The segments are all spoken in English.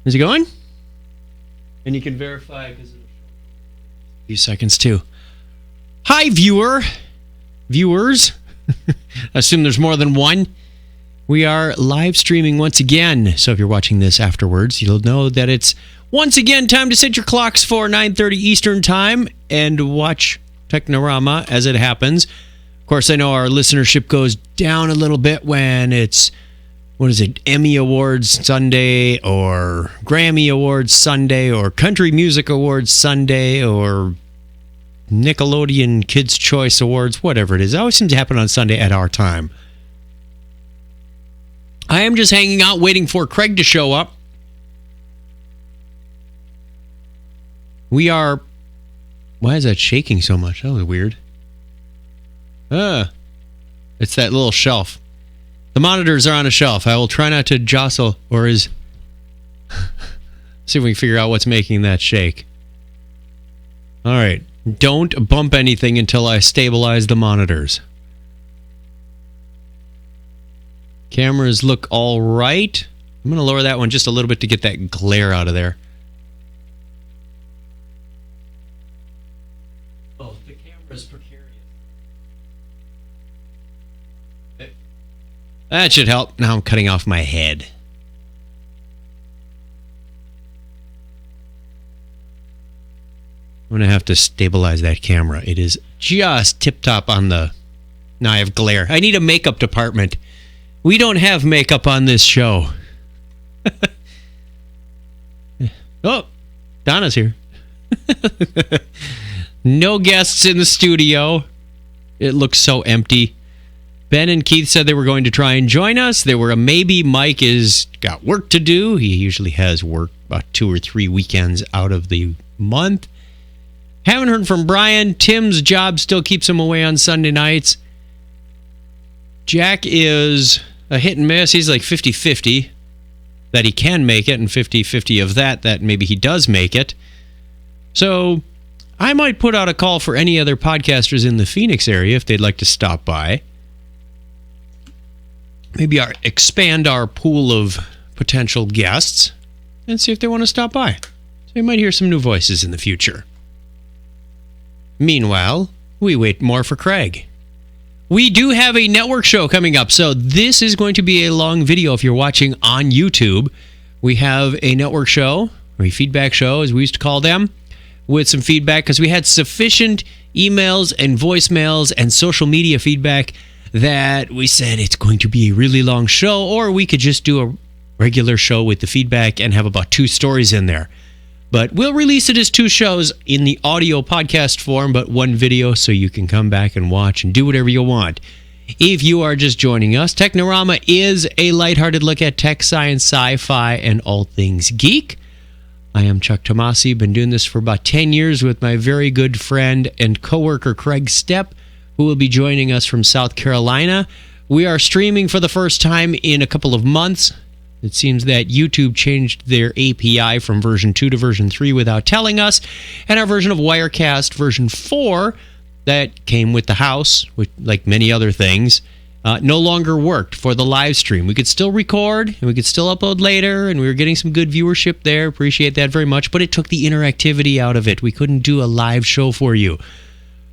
Is it going? And you can verify because it'll show a few seconds too. Hi, viewers. I assume there's more than one. We are live streaming once again. So if you're watching this afterwards, you'll know that it's once again time to set your clocks for 9:30 Eastern Time and watch Technorama as it happens. Of course, I know our listenership goes down a little bit when it's, Emmy Awards Sunday or Grammy Awards Sunday or Country Music Awards Sunday or Nickelodeon Kids' Choice Awards, whatever it is. It always seems to happen on Sunday at our time. I am just hanging out waiting for Kreg to show up. We are... Why is that shaking so much? That was weird. It's that little shelf. The monitors are on a shelf. I will try not to jostle or see if we can figure out what's making that shake. All right. Don't bump anything until I stabilize the monitors. Cameras look all right. I'm going to lower that one just a little bit to get that glare out of there. Oh, the camera's precarious. That should help. Now I'm cutting off my head. I'm going to have to stabilize that camera. It is just tip-top on the... Now I have glare. I need a makeup department. We don't have makeup on this show. Oh, Donna's here. No guests in the studio. It looks so empty. Ben and Keith said they were going to try and join us. They were a maybe. Mike is got work to do. He usually has work about 2 or 3 weekends out of the month. Haven't heard from Brian. Tim's job still keeps him away on Sunday nights. Jack is a hit and miss. He's like 50-50 that he can make it, and 50-50 of that maybe he does make it. So I might put out a call for any other podcasters in the Phoenix area if they'd like to stop by. Maybe expand our pool of potential guests and see if they want to stop by. So you might hear some new voices in the future. Meanwhile, we wait more for Kreg. We do have a network show coming up, so this is going to be a long video if you're watching on YouTube. We have a network show, or a feedback show, as we used to call them, with some feedback, because we had sufficient emails and voicemails and social media feedback that we said it's going to be a really long show, or we could just do a regular show with the feedback and have about 2 stories in there. But we'll release it as 2 shows in the audio podcast form, but 1 video so you can come back and watch and do whatever you want. If you are just joining us, Technorama is a lighthearted look at tech, science, sci-fi, and all things geek. I am Chuck Tomasi, been doing this for about 10 years with my very good friend and coworker Kreg Stepp, who will be joining us from South Carolina. We are streaming for the first time in a couple of months. It seems that YouTube changed their API from version 2 to version 3 without telling us, and our version of Wirecast, version 4, that came with the house, which, like many other things, no longer worked for the live stream. We could still record, and we could still upload later, and we were getting some good viewership there. Appreciate that very much, but it took the interactivity out of it. We couldn't do a live show for you.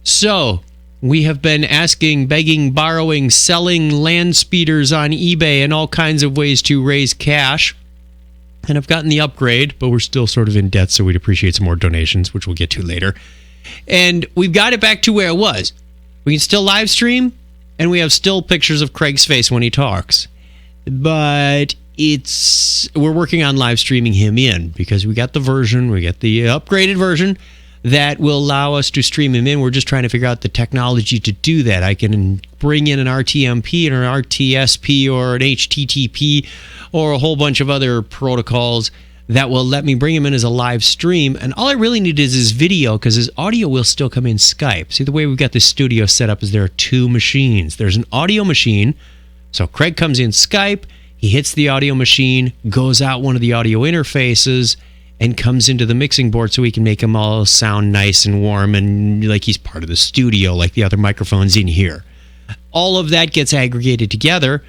So we have been asking, begging, borrowing, selling land speeders on eBay and all kinds of ways to raise cash. And I've gotten the upgrade, but we're still sort of in debt, so we'd appreciate some more donations, which we'll get to later. And we've got it back to where it was. We can still live stream, and we have still pictures of Craig's face when he talks. But we're working on live streaming him in, because we got the upgraded version that will allow us to stream him in. We're just trying to figure out the technology to do that. I can bring in an RTMP or an RTSP or an HTTP or a whole bunch of other protocols that will let me bring him in as a live stream. And all I really need is his video, because his audio will still come in Skype. See, the way we've got this studio set up is there are 2 machines. There's an audio machine. So Kreg comes in Skype, he hits the audio machine, goes out one of the audio interfaces, and comes into the mixing board so we can make him all sound nice and warm and like he's part of the studio like the other microphones in here. All of that gets aggregated together,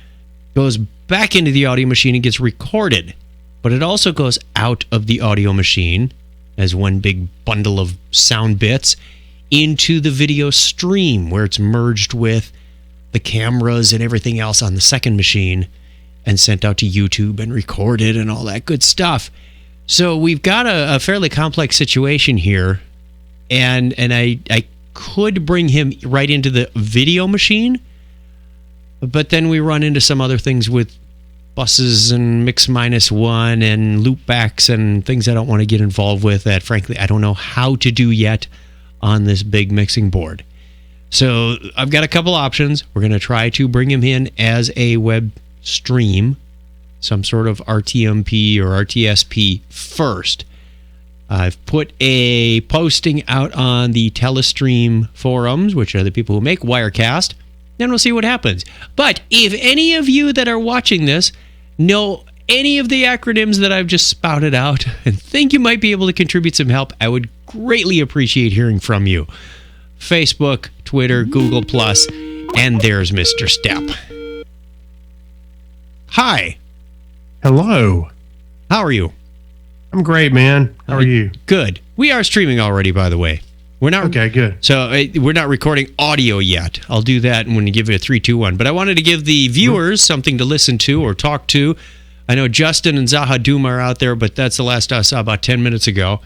goes back into the audio machine, and gets recorded. but it also goes out of the audio machine as one big bundle of sound bits into the video stream where it's merged with the cameras and everything else on the second machine and sent out to YouTube and recorded and all that good stuff. So we've got a fairly complex situation here, and I could bring him right into the video machine, but then we run into some other things with buses and mix -1 and loopbacks and things I don't want to get involved with that, frankly, I don't know how to do yet on this big mixing board. So I've got a couple options. We're going to try to bring him in as a web stream, some sort of RTMP or RTSP first. I've put a posting out on the Telestream forums, which are the people who make Wirecast, and we'll see what happens. But if any of you that are watching this know any of the acronyms that I've just spouted out and think you might be able to contribute some help, I would greatly appreciate hearing from you. Facebook, Twitter, Google+, and there's Mr. Step. Hi. Hello. How are you? I'm great, man. How are you? Good. We are streaming already, by the way. We're not okay. Good. So we're not recording audio yet. I'll do that when you give it a 3, 2, 1. But I wanted to give the viewers something to listen to or talk to. I know Justin and Zaha Doom are out there, but that's the last I saw about 10 minutes ago.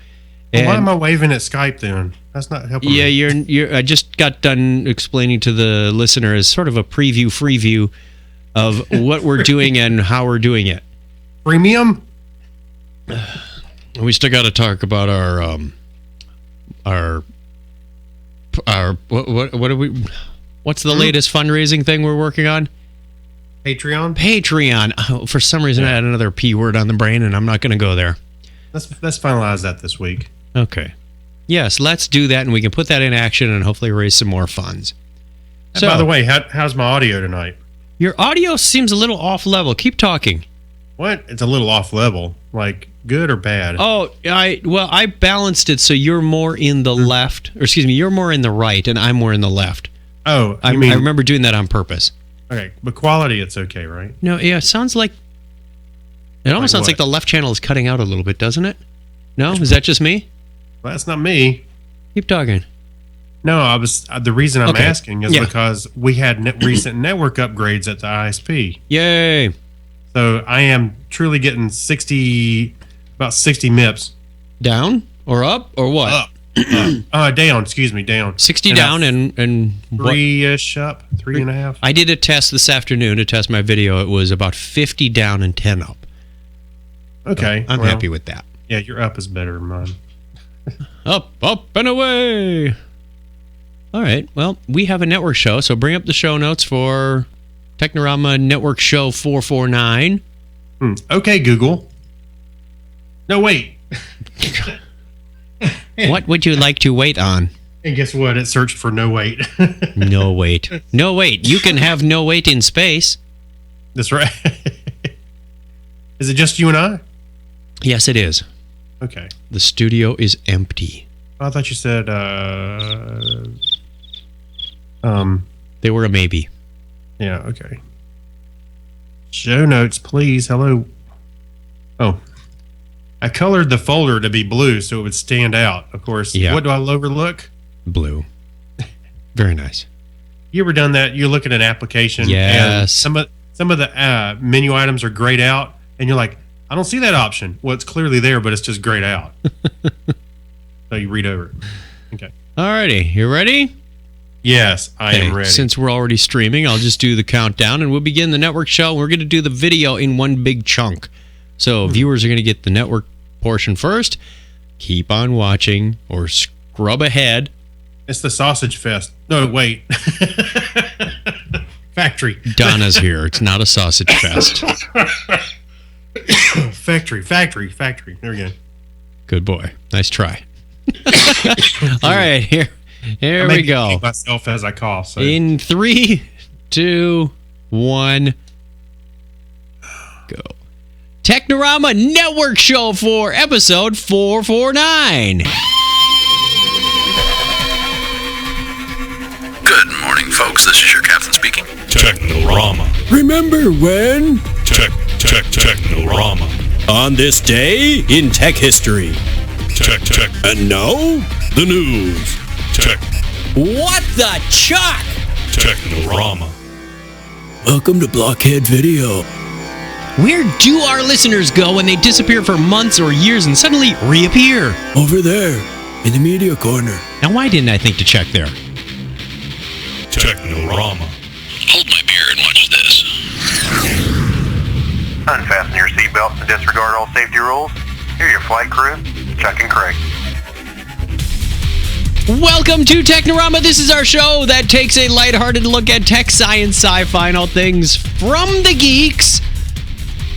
Well, why am I waving at Skype then? That's not helping. Yeah, me. you're. I just got done explaining to the listener as sort of a free view of what we're doing and how we're doing it. Premium. We still got to talk about our what are we? What's the latest fundraising thing we're working on? Patreon. Oh, for some reason, I had another P word on the brain, and I'm not going to go there. Let's finalize that this week. Okay. Yes, let's do that, and we can put that in action and hopefully raise some more funds. So, by the way, how's my audio tonight? Your audio seems a little off level. Keep talking. What? It's a little off level. Like good or bad? Oh, I balanced it so you're more in the left, or excuse me, you're more in the right, and I'm more in the left. Oh, I remember doing that on purpose. Okay, but quality, it's okay, right? No, yeah, it sounds like it almost sounds like the left channel is cutting out a little bit, doesn't it? No, is that just me? Well, that's not me. Keep talking. No, I was. The reason I'm asking is because we had recent network upgrades at the ISP. Yay! So I am truly getting about 60 MIPS. Down or up or what? Up. Down. Excuse me, down. 60 down and 3-ish up, 3.5. I did a test this afternoon to test my video. It was about 50 down and 10 up. Okay, so I'm happy with that. Yeah, your up is better than mine. Up and away. All right. Well, we have a network show, so bring up the show notes for Technorama Network Show 449. Okay, Google. No, wait. What would you like to wait on? And guess what? It searched for no wait. No wait. No wait. You can have no wait in space. That's right. Is it just you and I? Yes, it is. Okay. The studio is empty. I thought you said they were a maybe. Yeah, okay. Show notes, please. Hello. Oh. I colored the folder to be blue so it would stand out. Of course. Yeah. What do I overlook? Blue. Very nice. You ever done that? You look at an application. Yes. And some of the menu items are grayed out, and you're like, I don't see that option. Well, it's clearly there, but it's just grayed out. So you read over it. Okay. Alrighty. You ready? Yes, I am ready. Since we're already streaming, I'll just do the countdown, and we'll begin the network show. We're going to do the video in one big chunk. So viewers are going to get the network portion first. Keep on watching or scrub ahead. It's the sausage fest. No, wait. Factory. Donna's here. It's not a sausage fest. Factory. There we go. Good boy. Nice try. All right, here we go. Myself as I cough. So. In 3, 2, 1, go. Technorama Network Show for episode 449. Good morning, folks. This is your captain speaking. Technorama. Remember when? Technorama. On this day in tech history. Check. And now, the news. Check. What the chuck? Technorama. Welcome to Blockhead Video. Where do our listeners go when they disappear for months or years and suddenly reappear? Over there, in the media corner. Now, why didn't I think to check there? Technorama. Hold my beer and watch this. Unfasten your seatbelts and disregard all safety rules. Here are your flight crew, Chuck and Kreg. Welcome to Technorama. This is our show that takes a lighthearted look at tech, science, sci-fi, and all things from the geeks.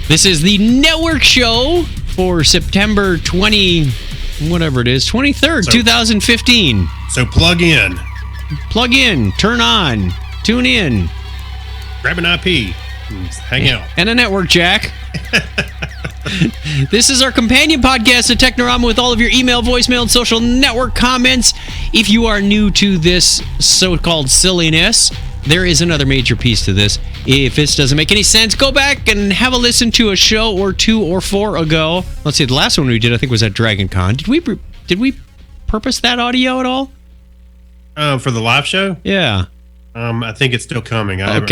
This is the network show for September 23rd, 2015. So plug in. Plug in, turn on, tune in. Grab an IP. And hang out. And a network jack. This is our companion podcast at Technorama with all of your email, voicemail, and social network comments. If you are new to this so-called silliness, there is another major piece to this. If this doesn't make any sense, go back and have a listen to a show or two or four ago. Let's see, the last one we did, I think, was at Dragon Con. Did we purpose that audio at all? For the live show? Yeah. I think it's still coming. I haven't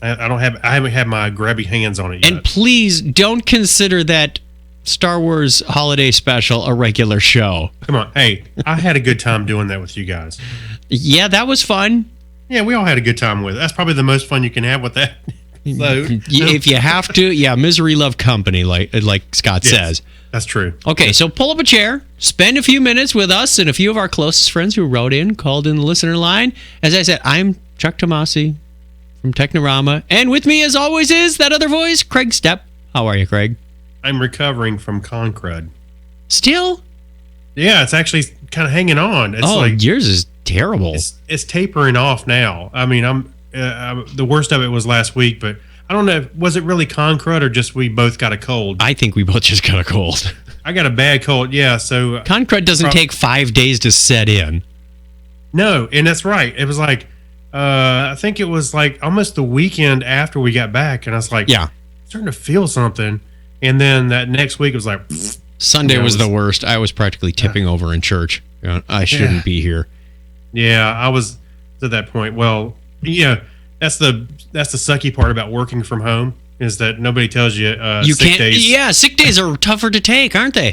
had my grabby hands on it yet. And please don't consider that Star Wars holiday special a regular show. Come on. Hey, I had a good time doing that with you guys. Yeah, that was fun. Yeah, we all had a good time with it. That's probably the most fun you can have with that. If you have to, misery love company, like Scott says. That's true. Okay, so pull up a chair, spend a few minutes with us and a few of our closest friends who wrote in, called in the listener line. As I said, I'm Chuck Tomasi from Technorama, and with me, as always, is that other voice, Kreg Stepp. How are you, Kreg? I'm recovering from con crud. Still? Yeah, it's actually kind of hanging on. It's yours is terrible. It's tapering off now. I mean, I'm the worst of it was last week, but I don't know. Was it really con crud or just we both got a cold? I think we both just got a cold. I got a bad cold, yeah. So con crud doesn't take 5 days to set in. No, and that's right. It was like I think it was like almost the weekend after we got back, and I was like, yeah, starting to feel something. And then that next week it was like Sunday was the worst. I was practically tipping over in church. I shouldn't be here. Yeah, I was at that point. Well, yeah, that's the sucky part about working from home is that nobody tells you you sick can't. Days. Yeah, sick days are tougher to take, aren't they?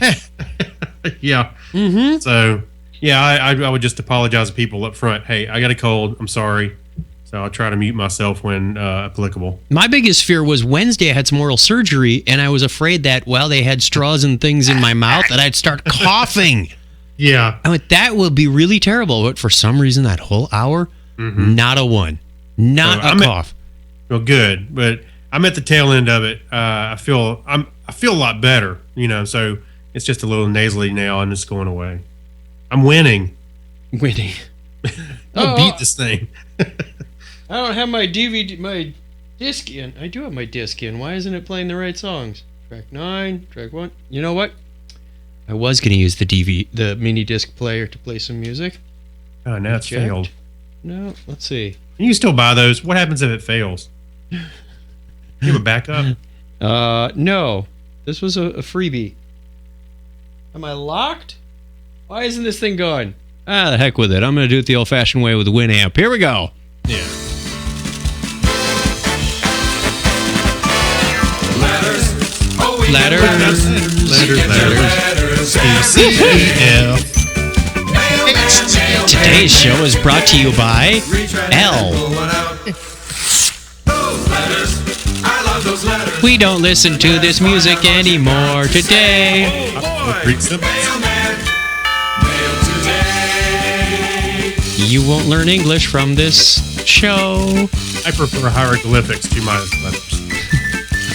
Yeah. Mm-hmm. So yeah, I would just apologize to people up front. Hey, I got a cold. I'm sorry. So I'll try to mute myself when applicable. My biggest fear was Wednesday I had some oral surgery, and I was afraid that while they had straws and things in my mouth, that I'd start coughing. Yeah. I went, that would be really terrible. But for some reason, that whole hour, not a one. Not a cough. Well, good. But I'm at the tail end of it. I feel a lot better, so it's just a little nasally now, and it's going away. I'm winning. I'll beat this thing. I don't have my disc in. I do have my disc in. Why isn't it playing the right songs? Track 9, track 1. You know what? I was going to use the mini disc player to play some music. Oh, now it's failed. No, let's see. You can still buy those. What happens if it fails? You have a backup? No. This was a freebie. Am I locked? Why isn't this thing going? The heck with it. I'm going to do it the old-fashioned way with the Winamp. Here we go. Yeah. Letters. Today's show is brought to you by L. We don't listen to this music anymore today. You won't learn English from this show. I prefer hieroglyphics to my letters.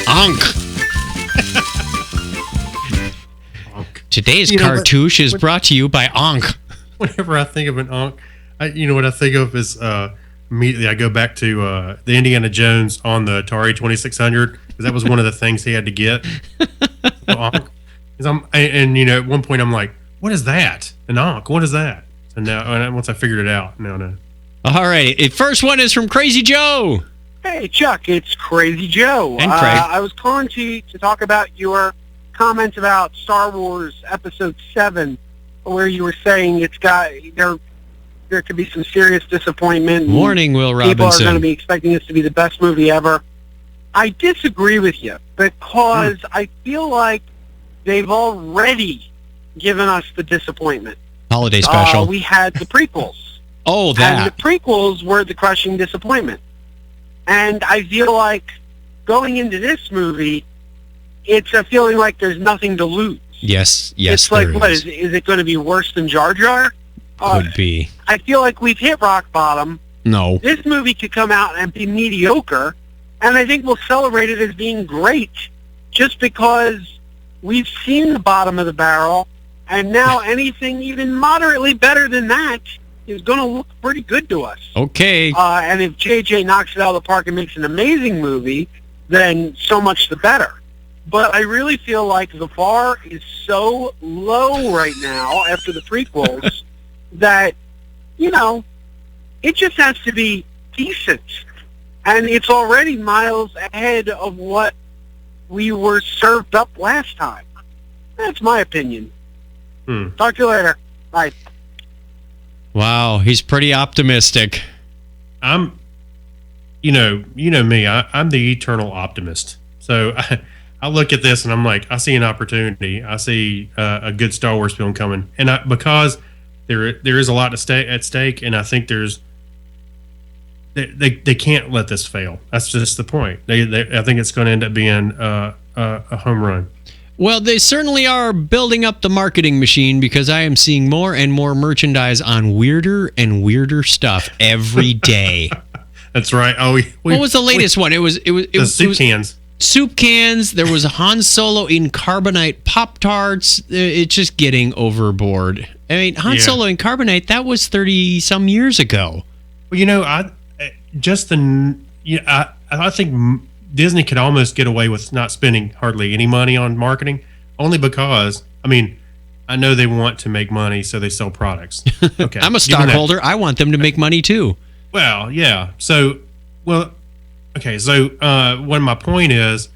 Onk. Today's cartouche is brought to you by Onk. Whenever I think of an Onk, what I think of is immediately I go back to the Indiana Jones on the Atari 2600 because that was one of the things he had to get. Onk. At one point I'm like, what is that? An Onk? What is that? And now once I figured it out, now I know. All right. First one is from Crazy Joe. Hey, Chuck, it's Crazy Joe. And Craig. I was calling to talk about your comment about Star Wars Episode 7, where you were saying there could be some serious disappointment. Morning, Will Robinson. People are going to be expecting this to be the best movie ever. I disagree with you because I feel like they've already given us the disappointment. Holiday special. We had the prequels. Oh, that. And the prequels were the crushing disappointment. And I feel like going into this movie, it's a feeling like there's nothing to lose. Yes, it's like, what, is it going to be worse than Jar Jar? Could be. I feel like we've hit rock bottom. No. This movie could come out and be mediocre, and I think we'll celebrate it as being great just because we've seen the bottom of the barrel, and now anything even moderately better than that is going to look pretty good to us. Okay. And if JJ knocks it out of the park and makes an amazing movie, then so much the better. But I really feel like the bar is so low right now after the prequels that, it just has to be decent. And it's already miles ahead of what we were served up last time. That's my opinion. Talk to you later. Bye. Wow, he's pretty optimistic. I'm, me, I'm the eternal optimist. So I look at this and I'm like, I see an opportunity. I see a good Star Wars film coming. And because there is a lot at stake, and I think they can't let this fail. That's just the point. I think it's going to end up being a home run. Well, they certainly are building up the marketing machine because I am seeing more and more merchandise on weirder and weirder stuff every day. That's right. Oh, what was the latest one? It was soup cans. Soup cans. There was a Han Solo in carbonite Pop-Tarts. It's just getting overboard. I mean, Han Solo in carbonite, that was 30-some years ago. Well, I think Disney could almost get away with not spending hardly any money on marketing, only because, I know they want to make money, so they sell products. Okay, I'm a stockholder. I want them to make money too. Well, yeah. So, okay. So, what my point is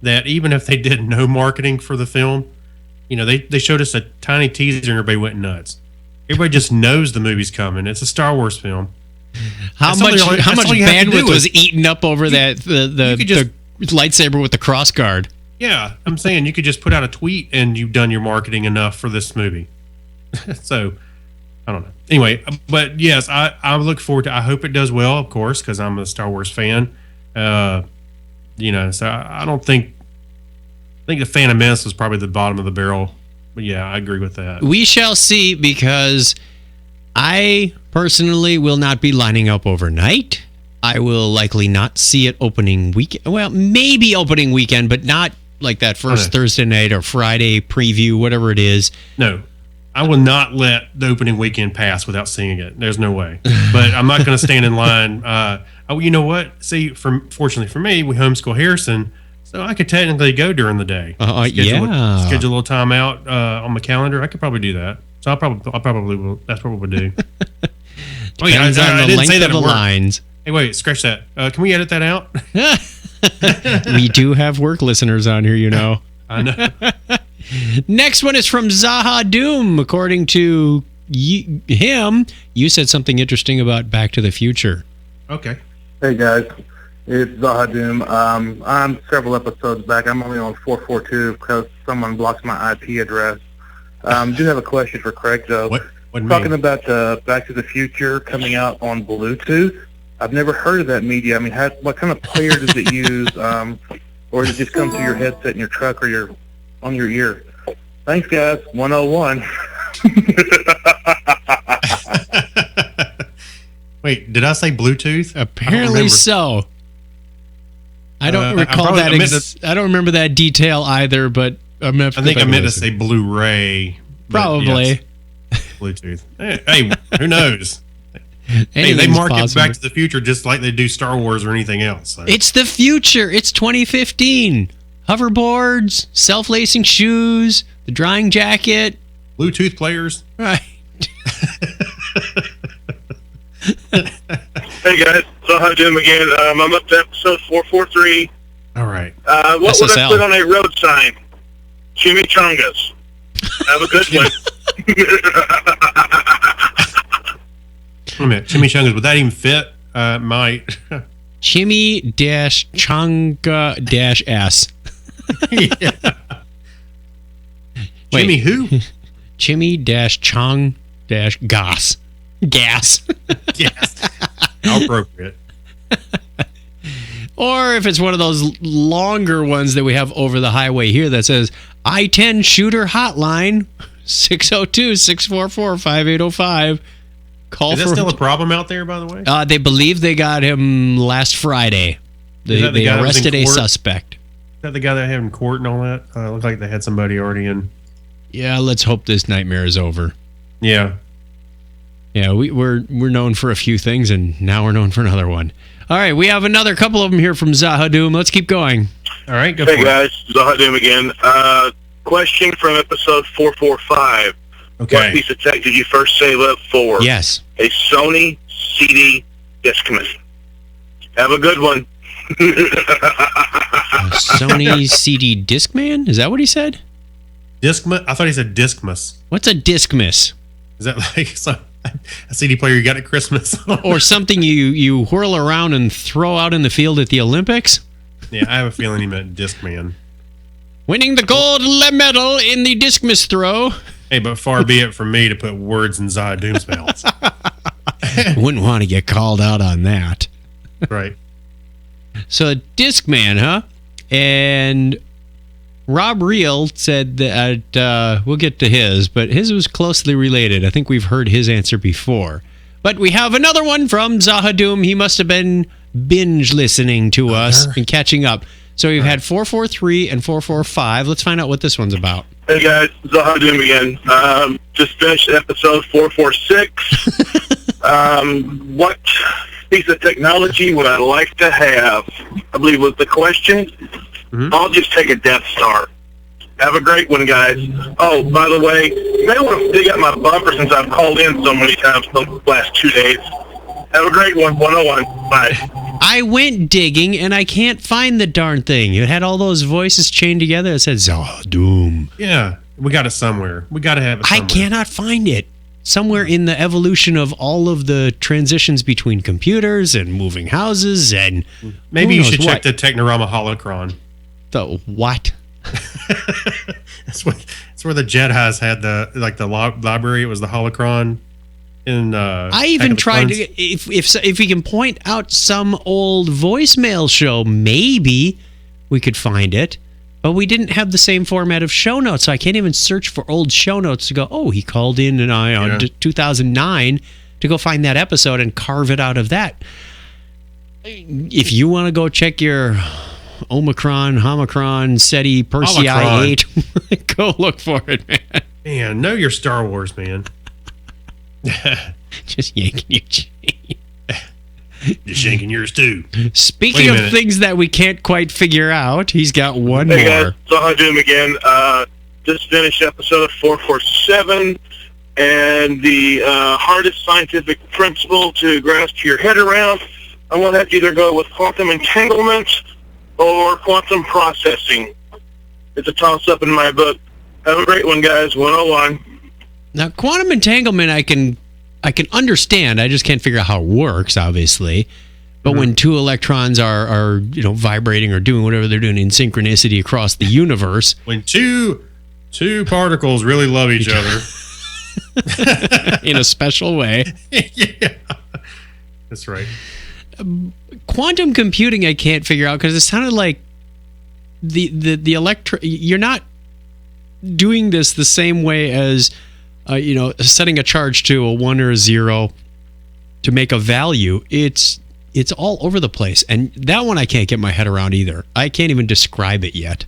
that even if they did no marketing for the film, they showed us a tiny teaser and everybody went nuts. Everybody just knows the movie's coming. It's a Star Wars film. How much bandwidth was eaten up over the lightsaber with the cross guard? Yeah, I'm saying you could just put out a tweet and you've done your marketing enough for this movie. So, I don't know. Anyway, but yes, I look forward to. I hope it does well, of course, because I'm a Star Wars fan. So I don't think. I think the Phantom Menace was probably the bottom of the barrel. But yeah, I agree with that. We shall see, because I personally will not be lining up overnight. I will likely not see it opening weekend. Well, maybe opening weekend, but not like that first Thursday night or Friday preview, whatever it is. No, I will not let the opening weekend pass without seeing it. There's no way. But I'm not going to stand in line. You know what? See, fortunately for me, we homeschool Harrison, so I could technically go during the day. Schedule a little time out on my calendar. I could probably do that. So I probably will. That's what we'll do. Depends on the length of the lines. Hey, wait, scratch that. Can we edit that out? We do have work listeners on here, I know. Next one is from Zaha Doom. According to him, you said something interesting about Back to the Future. Okay. Hey, guys. It's Zaha Doom. I'm several episodes back. I'm only on 442 because someone blocked my IP address. I do have a question for Kreg, though. What Talking about Back to the Future coming out on Bluetooth. I've never heard of that media. I mean, what kind of player does it use? Or does it just come through your headset in your truck or on your ear? Thanks, guys. 101. Wait, did I say Bluetooth? Apparently so. I don't recall that. I don't remember that detail either, but I think I meant to say Blu-ray. Probably. Yes, Bluetooth. Hey, who knows? Hey, they market Back to the Future just like they do Star Wars or anything else. So. It's the future. It's 2015. Hoverboards, self-lacing shoes, the drying jacket. Bluetooth players. Right. Hey, guys. So how you doing again? I'm up to episode 443. All right. What would I put on a road sign? chimichangas. Have a good one. Wait a minute, chimichangas, would that even fit? Might. Chimichanga-S. Yeah. Jimmy who? Chimi-chong-gas. Gas. Yes. How appropriate. Or if it's one of those longer ones that we have over the highway here that says I-10 shooter hotline 602-644-5805. Call Is that for still a problem out there, by the way? They believe they got him last Friday. They guy that was arrested in a court? suspect. Is that the guy that had in court and all that? Looked like they had somebody already in. Yeah, let's hope this nightmare is over. Yeah. Yeah, we're known for a few things, and now we're known for another one. All right, we have another couple of them here from Zahadoom. Let's keep going. All right, go Hey for it. guys, Zahadoom again. Question from episode 445. Okay. What piece of tech did you first save up for? Yes. A Sony CD Discman. Have a good one. Sony CD Discman? Is that what he said? Discmas? I thought he said Discmas. What's a Discmas? Is that like a CD player you got at Christmas? Or something you whirl around and throw out in the field at the Olympics? Yeah, I have a feeling he meant Discman. Winning the gold medal in the Discmas throw. Hey, but far be it from me to put words in Zahadoom's mouth. Wouldn't want to get called out on that. Right. So Discman, huh? And Rob Reel said that we'll get to his, but his was closely related. I think we've heard his answer before. But we have another one from Zahadoom. He must have been binge listening to us and catching up. So we've had 443 and 445. Let's find out what this one's about. Hey guys, Zahadoom again. Just finished episode 446. What piece of technology would I like to have? I believe was the question. Mm-hmm. I'll just take a Death Star. Have a great one, guys. Oh, by the way, you may want to dig up my bumper since I've called in so many times the last 2 days. Have a great one. 101. Bye. I went digging and I can't find the darn thing. It had all those voices chained together. It said Zahadoom. Yeah, we got it somewhere. We got to have it somewhere. I cannot find it. Somewhere in the evolution of all of the transitions between computers and moving houses and maybe you should check the Technorama holocron. The what? That's where the Jedis had the library. It was the holocron. I even tried to, if we can point out some old voicemail show, maybe we could find it. But we didn't have the same format of show notes, so I can't even search for old show notes to go, oh, he called in 2009 to go find that episode and carve it out of that. If you want to go check your Omicron, SETI, Persei 8, go look for it, man. Man, know your Star Wars, man. Just yanking your chain. Just yanking yours too. Speaking of things that we can't quite figure out, he's got one hey more. Guys, Zahadoom again. Just finished episode 447, and the hardest scientific principle to grasp your head around. I'm going to have to either go with quantum entanglement or quantum processing. It's a toss-up in my book. Have a great one, guys. 101. Now, quantum entanglement, I can understand. I just can't figure out how it works, obviously. But when two electrons are vibrating or doing whatever they're doing in synchronicity across the universe, when two particles really love each other in a special way, yeah, that's right. Quantum computing, I can't figure out because it sounded like you're not doing this the same way as setting a charge to a 1 or a 0 to make a value. It's all over the place, and that one I can't get my head around either. I can't even describe it yet.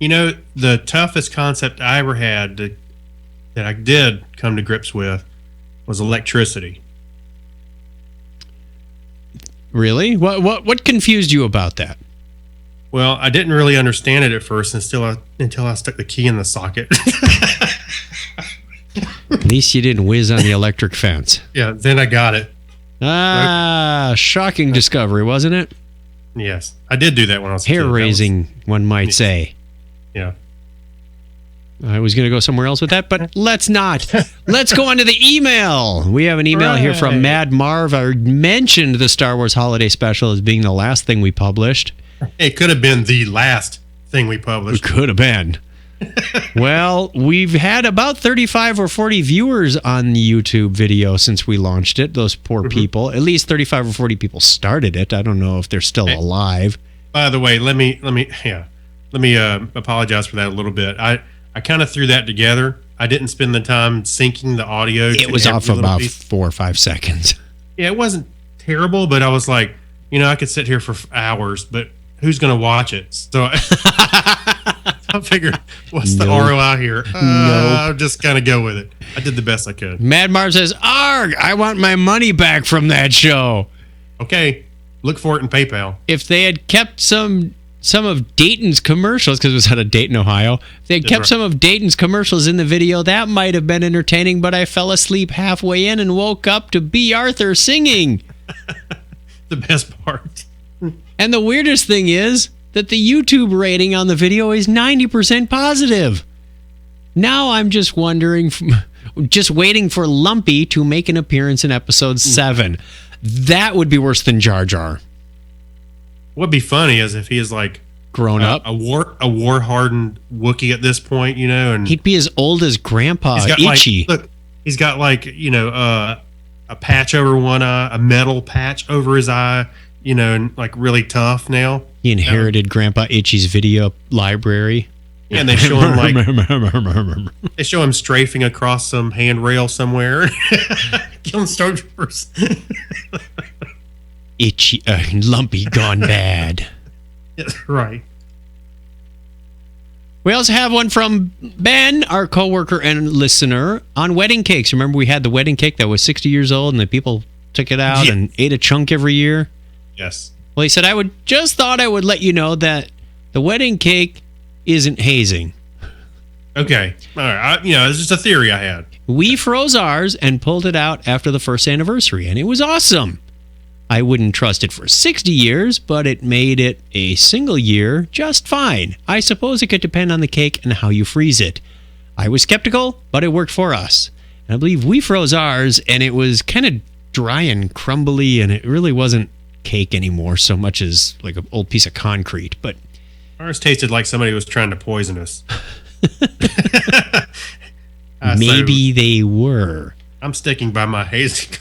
The toughest concept I ever had that I did come to grips with was electricity. Really? What confused you about that? Well, I didn't really understand it at first until I stuck the key in the socket. At least you didn't whiz on the electric fence. Yeah, then I got it. Shocking discovery, wasn't it? Yes, I did do that when I was hair-raising, one might say. Yeah. I was going to go somewhere else with that, but let's not. Let's go on to the email. We have an email here from Mad Marv. I mentioned the Star Wars Holiday Special as being the last thing we published. It could have been the last thing we published. It could have been. Well, we've had about 35 or 40 viewers on the YouTube video since we launched it. Those poor people. At least 35 or 40 people started it. I don't know if they're still alive. By the way, let me apologize for that a little bit. I kind of threw that together. I didn't spend the time syncing the audio. It was off about 4 or 5 seconds. Yeah, it wasn't terrible, but I was like, I could sit here for hours, but who's going to watch it? So I figured, what's the ROI here? I'll just kind of go with it. I did the best I could. Mad Marv says, "Arg, I want my money back from that show." Okay, look for it in PayPal. If they had kept some of Dayton's commercials, because it was out of Dayton, Ohio, if they had kept some of Dayton's commercials in the video, that might have been entertaining, but I fell asleep halfway in and woke up to B. Arthur singing. The best part. And the weirdest thing is that the YouTube rating on the video is 90% positive. Now I'm just wondering, just waiting for Lumpy to make an appearance in episode 7. That would be worse than Jar Jar. What'd be funny is if he is like grown up, a war hardened Wookiee at this point, and he'd be as old as Grandpa Itchy. Look, he's got a patch over one eye, a metal patch over his eye, and like really tough now. He inherited Grandpa Itchy's video library. Yeah, and they show him they show him strafing across some handrail somewhere, killing stormtroopers. Itchy, Lumpy gone bad. That's right. We also have one from Ben, our coworker and listener, on wedding cakes. Remember we had the wedding cake that was 60 years old and the people took it out and ate a chunk every year? Yes. Well, he said, I thought I would let you know that the wedding cake isn't hazing. Okay. All right. It's just a theory I had. We froze ours and pulled it out after the first anniversary, and it was awesome. I wouldn't trust it for 60 years, but it made it a single year just fine. I suppose it could depend on the cake and how you freeze it. I was skeptical, but it worked for us. And I believe we froze ours, and it was kind of dry and crumbly, and it really wasn't cake anymore so much as like an old piece of concrete. But ours tasted like somebody was trying to poison us. Maybe they were. I'm sticking by my hazy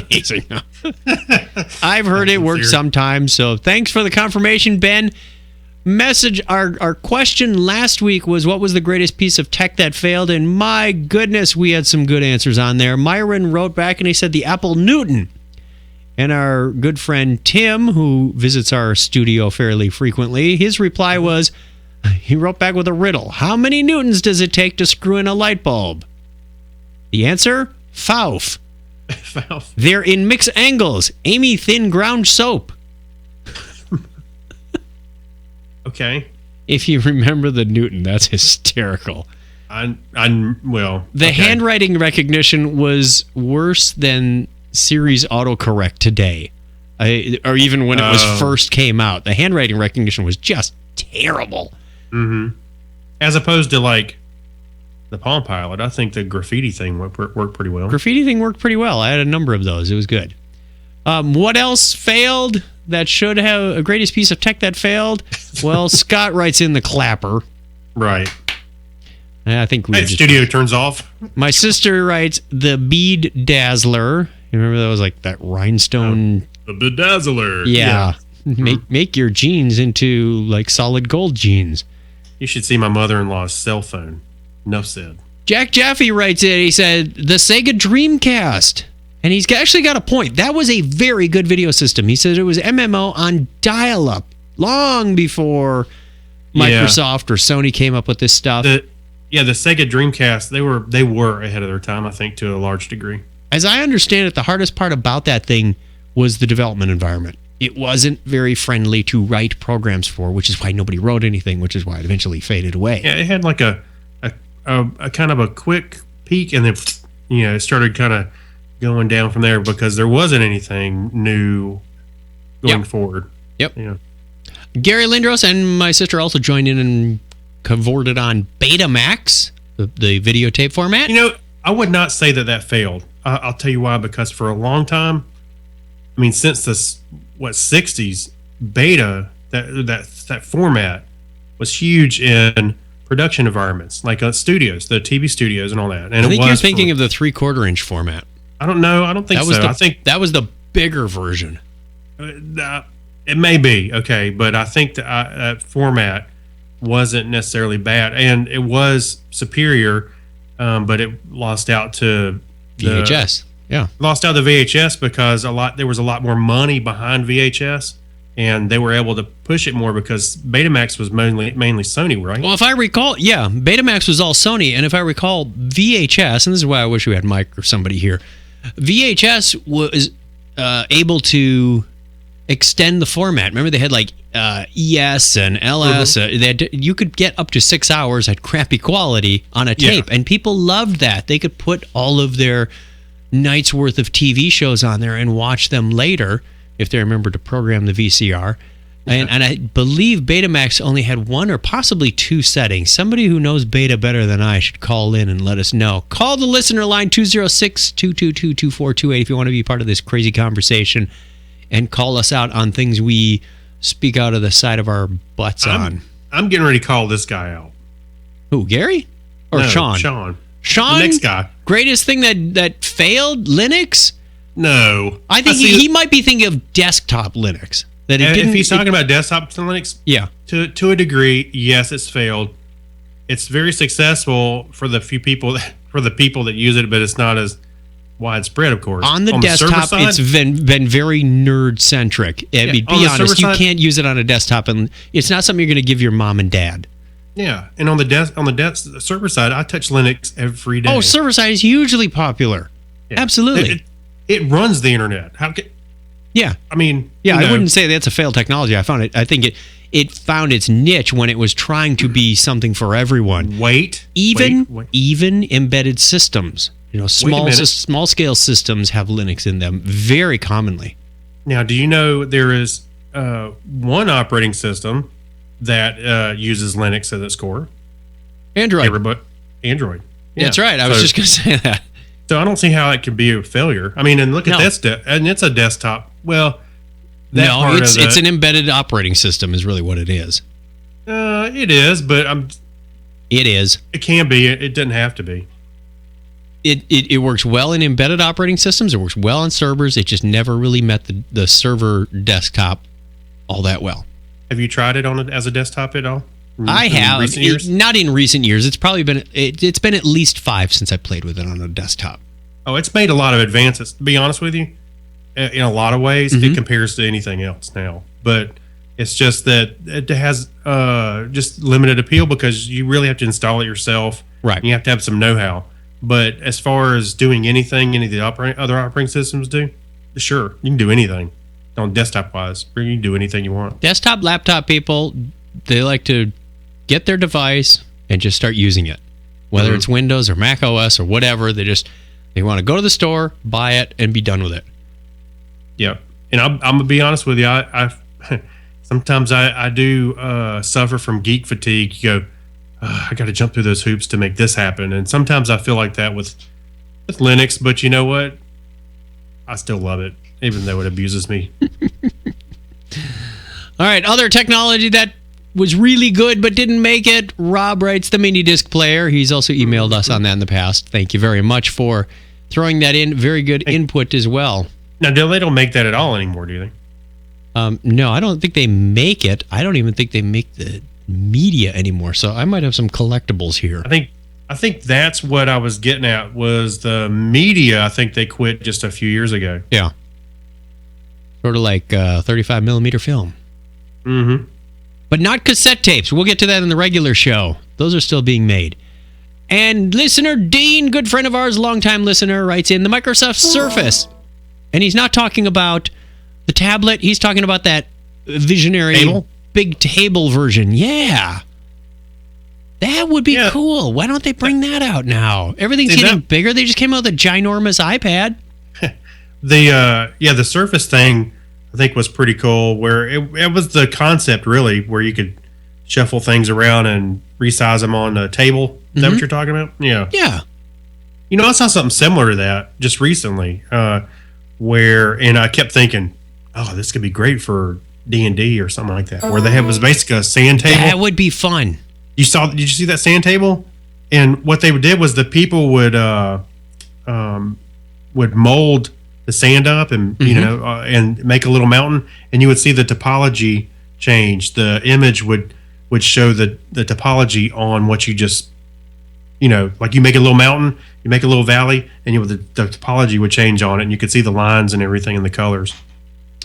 hazing. I've heard it works sometimes, so thanks for the confirmation, Ben. Our question last week was, what was the greatest piece of tech that failed? And my goodness, we had some good answers on there. Myron wrote back and he said the Apple Newton. And our good friend Tim, who visits our studio fairly frequently, his reply was, he wrote back with a riddle. How many newtons does it take to screw in a light bulb? The answer? Fauf. They're in mixed angles. Amy thin ground soap. Okay. If you remember the Newton, that's hysterical. The handwriting recognition was worse than Siri's autocorrect today. Or even when it was first came out. The handwriting recognition was just terrible. Mm-hmm. As opposed to like the Palm Pilot, I think the graffiti thing worked pretty well. Graffiti thing worked pretty well. I had a number of those. It was good. What else failed that should have a greatest piece of tech that failed? Well, Scott writes in the clapper. Right. I think studio turns off. My sister writes the bead dazzler. You remember that was like that rhinestone. The bedazzler. Yeah. Make your jeans into like solid gold jeans. You should see my mother-in-law's cell phone. Enough said. Jack Jaffe writes it. He said, the Sega Dreamcast. And he's actually got a point. That was a very good video system. He said it was MMO on dial-up long before Microsoft or Sony came up with this stuff. The Sega Dreamcast, they were ahead of their time, I think, to a large degree. As I understand it, the hardest part about that thing was the development environment. It wasn't very friendly to write programs for, which is why nobody wrote anything, which is why it eventually faded away. Yeah, it had like a kind of a quick peak, and then it started kind of going down from there because there wasn't anything new going forward. Yep. Gary Lindros and my sister also joined in and cavorted on Betamax, the videotape format. You know, I would not say that failed. I'll tell you why. Because for a long time, I mean, since the 60s, Beta, that format was huge in production environments, like studios, the TV studios and all that. And I think you're thinking of the 3/4 inch format. I don't know. I don't think so. I think that was the bigger version. It may be, okay, but I think that format wasn't necessarily bad, and it was superior, but it lost out to VHS. Yeah, lost out to VHS because there was a lot more money behind VHS, and they were able to push it more because Betamax was mainly Sony, right? Well, if I recall, yeah, Betamax was all Sony, and if I recall, VHS, and this is why I wish we had Mike or somebody here, VHS was able to extend the format. Remember, they had like ES and LS. You could get up to 6 hours at crappy quality on a tape, and people loved that. They could put all of their night's worth of TV shows on there and watch them later if they remember to program the VCR. And I believe Betamax only had one or possibly two settings. Somebody who knows Beta better than I should call in and let us know. Call the listener line 206-222-2428 if you want to be part of this crazy conversation, and call us out on things we speak out of the side of our butts on. I'm getting ready to call this guy out. Who, Gary? Or no, Sean? Sean. The next guy. Greatest thing that failed? Linux? No. I think he might be thinking of desktop Linux. That if he's talking about desktop Linux, yeah, to a degree, yes, it's failed. It's very successful for the people that use it, but it's not as widespread, of course. On the desktop, it's been very nerd centric. I mean, be honest, you can't use it on a desktop, and it's not something you're going to give your mom and dad. Yeah, and on the server side, I touch Linux every day. Oh, server side is hugely popular. Yeah. Absolutely, it runs the internet. Yeah, I mean, I wouldn't say that's a failed technology. I think it found its niche when it was trying to be something for everyone. Even embedded systems, small scale systems have Linux in them very commonly. Now, do you know there is one operating system that uses Linux at its core? Android. Android. Yeah. That's right. I was just going to say that. So I don't see how it could be a failure. I mean, and look at this, and it's a desktop. Well, it's an embedded operating system is really what it is. It is, but it is. It can be. It doesn't have to be. It works well in embedded operating systems. It works well on servers. It just never really met the server desktop all that well. Have you tried it as a desktop at all? I have. Recent years? Not in recent years. It's probably been it's been at least 5 since I played with it on a desktop. Oh, it's made a lot of advances. To be honest with you, in a lot of ways, it compares to anything else now. But it's just that it has just limited appeal because you really have to install it yourself. Right. You have to have some know-how. But as far as doing anything any of the other operating systems do, sure, you can do anything. On desktop-wise, you can do anything you want. Desktop, laptop people, they like to get their device and just start using it. Whether it's Windows or Mac OS or whatever, they want to go to the store, buy it, and be done with it. Yep. And I'm going to be honest with you. I sometimes I do suffer from geek fatigue. You go, I got to jump through those hoops to make this happen. And sometimes I feel like that with Linux. But you know what? I still love it, even though it abuses me. All right. Other technology that was really good but didn't make it. Rob writes the mini disc player. He's also emailed us on that in the past. Thank you very much for throwing that in. Very good input as well. Now, they don't make that at all anymore, do they? No, I don't think they make it. I don't even think they make the media anymore. So I might have some collectibles here. I think that's what I was getting at was the media. I think they quit just a few years ago. Yeah. Sort of like 35 millimeter film. Mm-hmm. But not cassette tapes. We'll get to that in the regular show. Those are still being made. And listener Dean, good friend of ours, longtime listener, writes in the Microsoft Surface. And he's not talking about the tablet. He's talking about that visionary big table version. Yeah. That would be cool. Why don't they bring that out now? Everything's getting bigger. They just came out with a ginormous iPad. The Surface thing I think was pretty cool, where it was the concept really where you could shuffle things around and resize them on a table. Is that what you're talking about? Yeah. Yeah. You know, I saw something similar to that just recently, and I kept thinking, oh, this could be great for D&D or something like that, where they was basically a sand table. That would be fun. Did you see that sand table? And what they did was the people would mold the sand up and and make a little mountain, and you would see the topology change. The image would show the topology on what you just, like you make a little mountain, you make a little valley, and the topology would change on it, and you could see the lines and everything and the colors.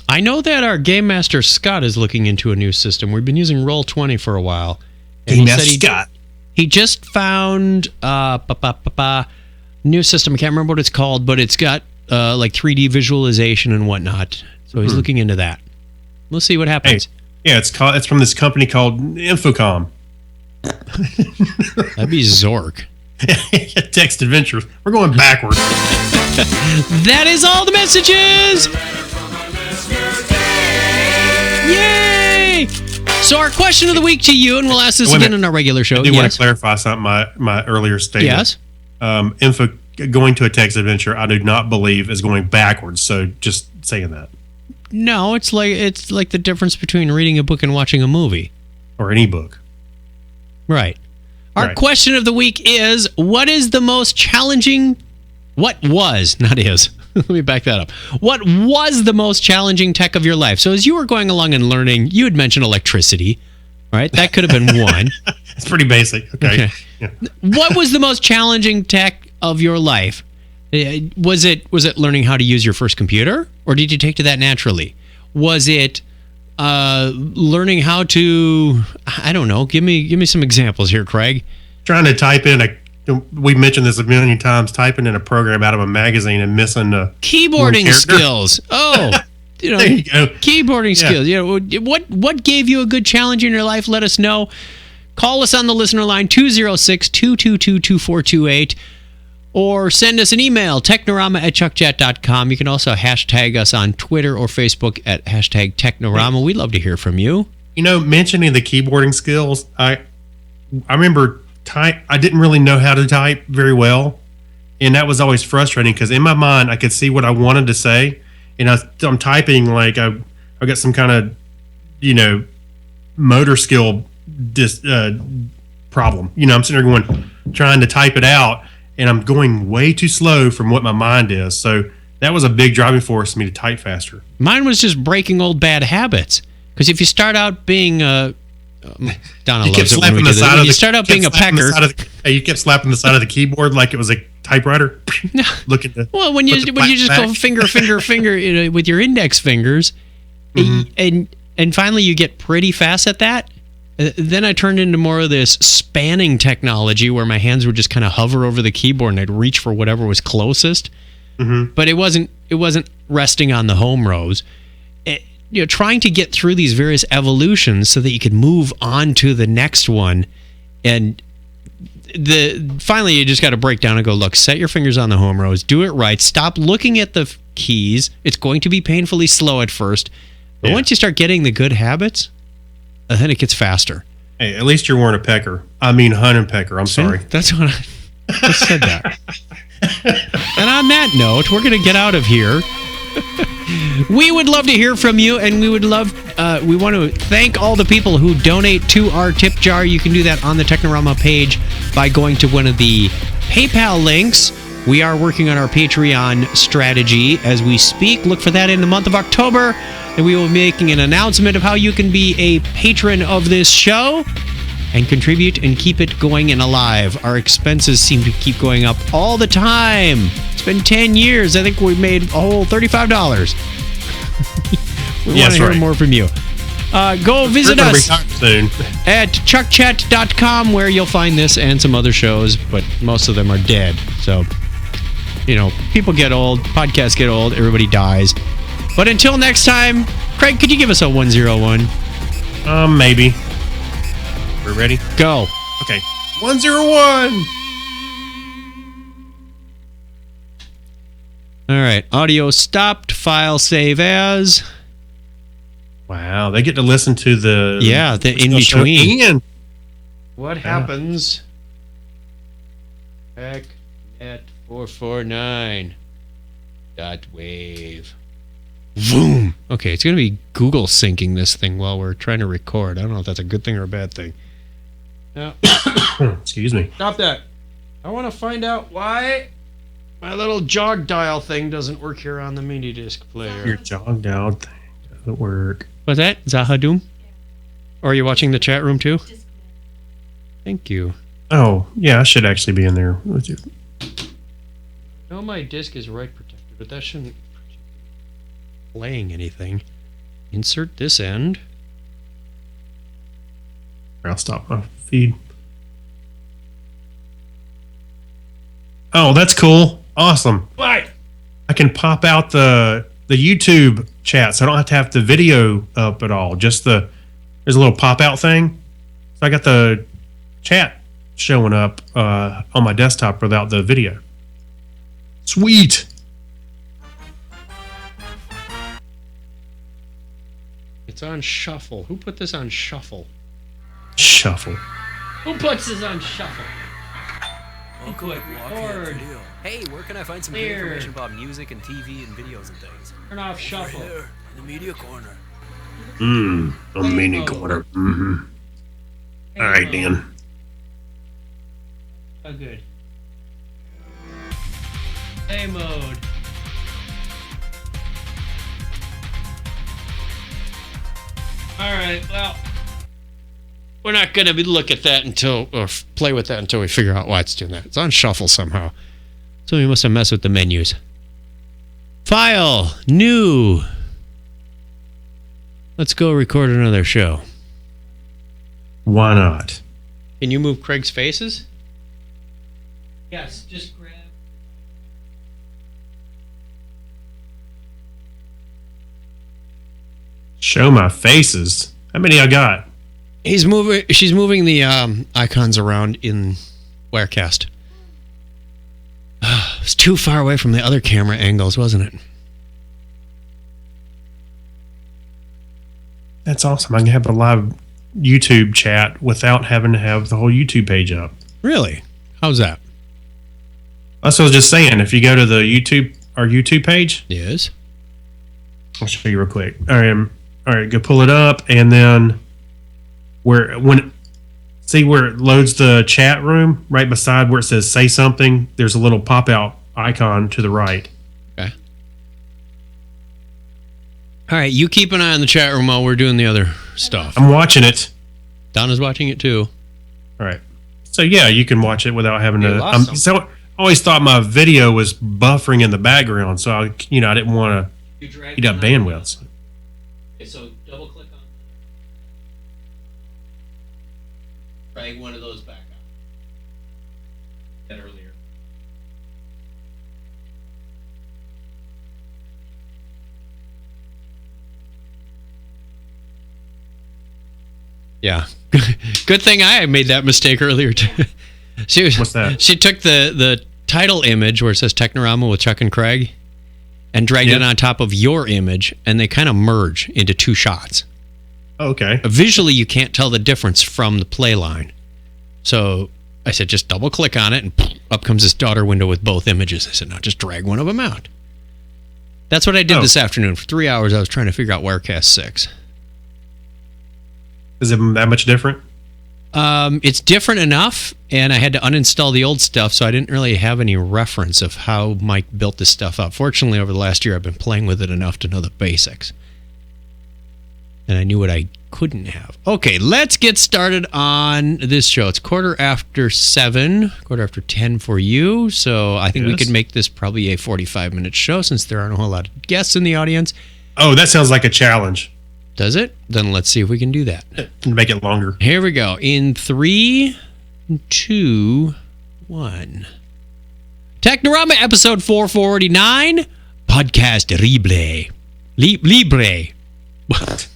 I know that our Game Master Scott is looking into a new system. We've been using Roll20 for a while. And Game Master Scott. He just found new system. I can't remember what it's called, but it's got like 3D visualization and whatnot. So he's looking into that. We'll see what happens. Hey, yeah, it's from this company called Infocom. That'd be Zork. Text Adventures. We're going backwards. That is all the messages. Yay! So our question of the week to you, and we'll ask this again on our regular show. I do want to clarify something. My earlier statement. Yes. Going to a text adventure, I do not believe is going backwards. So just saying that. No, it's like the difference between reading a book and watching a movie, or any book. Right. Our question of the week is: what is the most challenging? What was, not is. Let me back that up. What was the most challenging tech of your life? So as you were going along and learning, you had mentioned electricity, right? That could have been one. It's pretty basic. Okay. Yeah. What was the most challenging tech of your life? Was it learning how to use your first computer, or did you take to that naturally? Was it learning how to, I don't know, give me some examples here, Kreg. Trying to type in we mentioned this a million times, typing in a program out of a magazine and missing the keyboarding skills. Oh, there you go. Keyboarding skills. What gave you a good challenge in your life? Let us know. Call us on the listener line 206-222-2428, or send us an email, technorama@chuckchat.com. You can also hashtag us on Twitter or Facebook at #Technorama. We'd love to hear from you. Mentioning the keyboarding skills, I remember I didn't really know how to type very well, and that was always frustrating because in my mind I could see what I wanted to say, and I'm typing like I've got some kind of motor skill problem. I'm sitting there trying to type it out, and I'm going way too slow from what my mind is. So that was a big driving force for me to type faster. Mine was just breaking old bad habits, because if you start out being Donna loves it when we do this. When you start out being a pecker. You kept slapping the side of the keyboard like it was a typewriter. Well, when you just go finger with your index fingers, and finally you get pretty fast at that. Then I turned into more of this spanning technology where my hands would just kind of hover over the keyboard and I'd reach for whatever was closest. But it wasn't resting on the home rows. Trying to get through these various evolutions so that you could move on to the next one, and finally you just got to break down and go, look, set your fingers on the home rows, do it right, stop looking at the keys. It's going to be painfully slow at first, but once you start getting the good habits, then it gets faster. Hey, at least you weren't a pecker. I mean, hunting pecker. I'm sorry. That's what I said that. And on that note, we're going to get out of here. We would love to hear from you, and we want to thank all the people who donate to our tip jar. You can do that on the Technorama page by going to one of the PayPal links. We are working on our Patreon strategy as we speak. Look for that in the month of October, and we will be making an announcement of how you can be a patron of this show and contribute and keep it going and alive. Our expenses seem to keep going up all the time. It's been 10 years. I think we made a whole $35. We want to hear more from you. Go visit us at chuckchat.com, where you'll find this and some other shows, but most of them are dead. So, people get old, podcasts get old, everybody dies. But until next time, Kreg, could you give us a 101? Maybe. We're ready? Go. Okay. 101. All right. Audio stopped. File save as. Wow. Wow, they get to listen to the the in between. And What happens? Heck, Ep449. .wave. Boom. Okay, it's going to be Google syncing this thing while we're trying to record. I don't know if that's a good thing or a bad thing. Now, excuse me. Stop that. I want to find out why my little jog dial thing doesn't work here on the mini disc player. Your jog dial thing doesn't work. What's that? Zahadoom? Or are you watching the chat room too? Thank you. Oh, yeah, I should actually be in there with you. No, my disc is right protected, but that shouldn't be playing anything. Insert this end. I'll stop my feed. Oh, that's cool. Awesome. Why? I can pop out the YouTube chat, so I don't have the video up at all. Just there's a little pop out thing. So I got the chat showing up on my desktop without the video. Sweet. It's on shuffle. Who put this on shuffle? Shuffle. Who puts this on shuffle? Welcome to Blockhead Video. Hey, where can I find some good information about music and TV and videos and things? Turn off shuffle. Right there, in the media corner. A mini corner. Mm-hmm. All right, Dan. Oh, good. Play mode. Alright, well, we're not going to look at that or play with that until we figure out why it's doing that. It's on shuffle somehow. So we must have messed with the menus. File, new. Let's go record another show. Why not? Can you move Craig's faces? Yes, just grab. Show my faces. How many I got? She's moving the icons around in Wirecast. It's too far away from the other camera angles, wasn't it? That's awesome. I can have a live YouTube chat without having to have the whole YouTube page up. Really? How's that? That's what I was just saying. If you go to our YouTube page. Yes. I'll show you real quick. All right, go pull it up, and then see where it loads the chat room right beside where it says "Say Something." There's a little pop-out icon to the right. Okay. All right, you keep an eye on the chat room while we're doing the other stuff. I'm watching it. Donna's watching it too. All right. So yeah, you can watch it without having to. Awesome. So I always thought my video was buffering in the background, so I didn't want to eat up bandwidth. Okay, so double click on. Drag one of those back out. That earlier. Yeah. Good thing I made that mistake earlier too. What's that? She took the title image where it says Technorama with Chuck and Kreg and dragged it on top of your image, and they kind of merge into two shots. Okay. Visually, you can't tell the difference from the play line. So I said, just double click on it, and up comes this daughter window with both images. I said, now just drag one of them out. That's what I did this afternoon. For 3 hours, I was trying to figure out Wirecast 6. Is it that much different? It's different enough, and I had to uninstall the old stuff, so I didn't really have any reference of how Mike built this stuff up. Fortunately, over the last year, I've been playing with it enough to know the basics. And I knew what I couldn't have. Okay, let's get started on this show. It's 7:15, 10 for you, so I think we could make this probably a 45-minute show since there aren't a whole lot of guests in the audience. Oh, that sounds like a challenge. Does it? Then let's see if we can do that. Make it longer. Here we go. In 3, 2, 1. Technorama episode 449. Podcast Libre. Libre. What?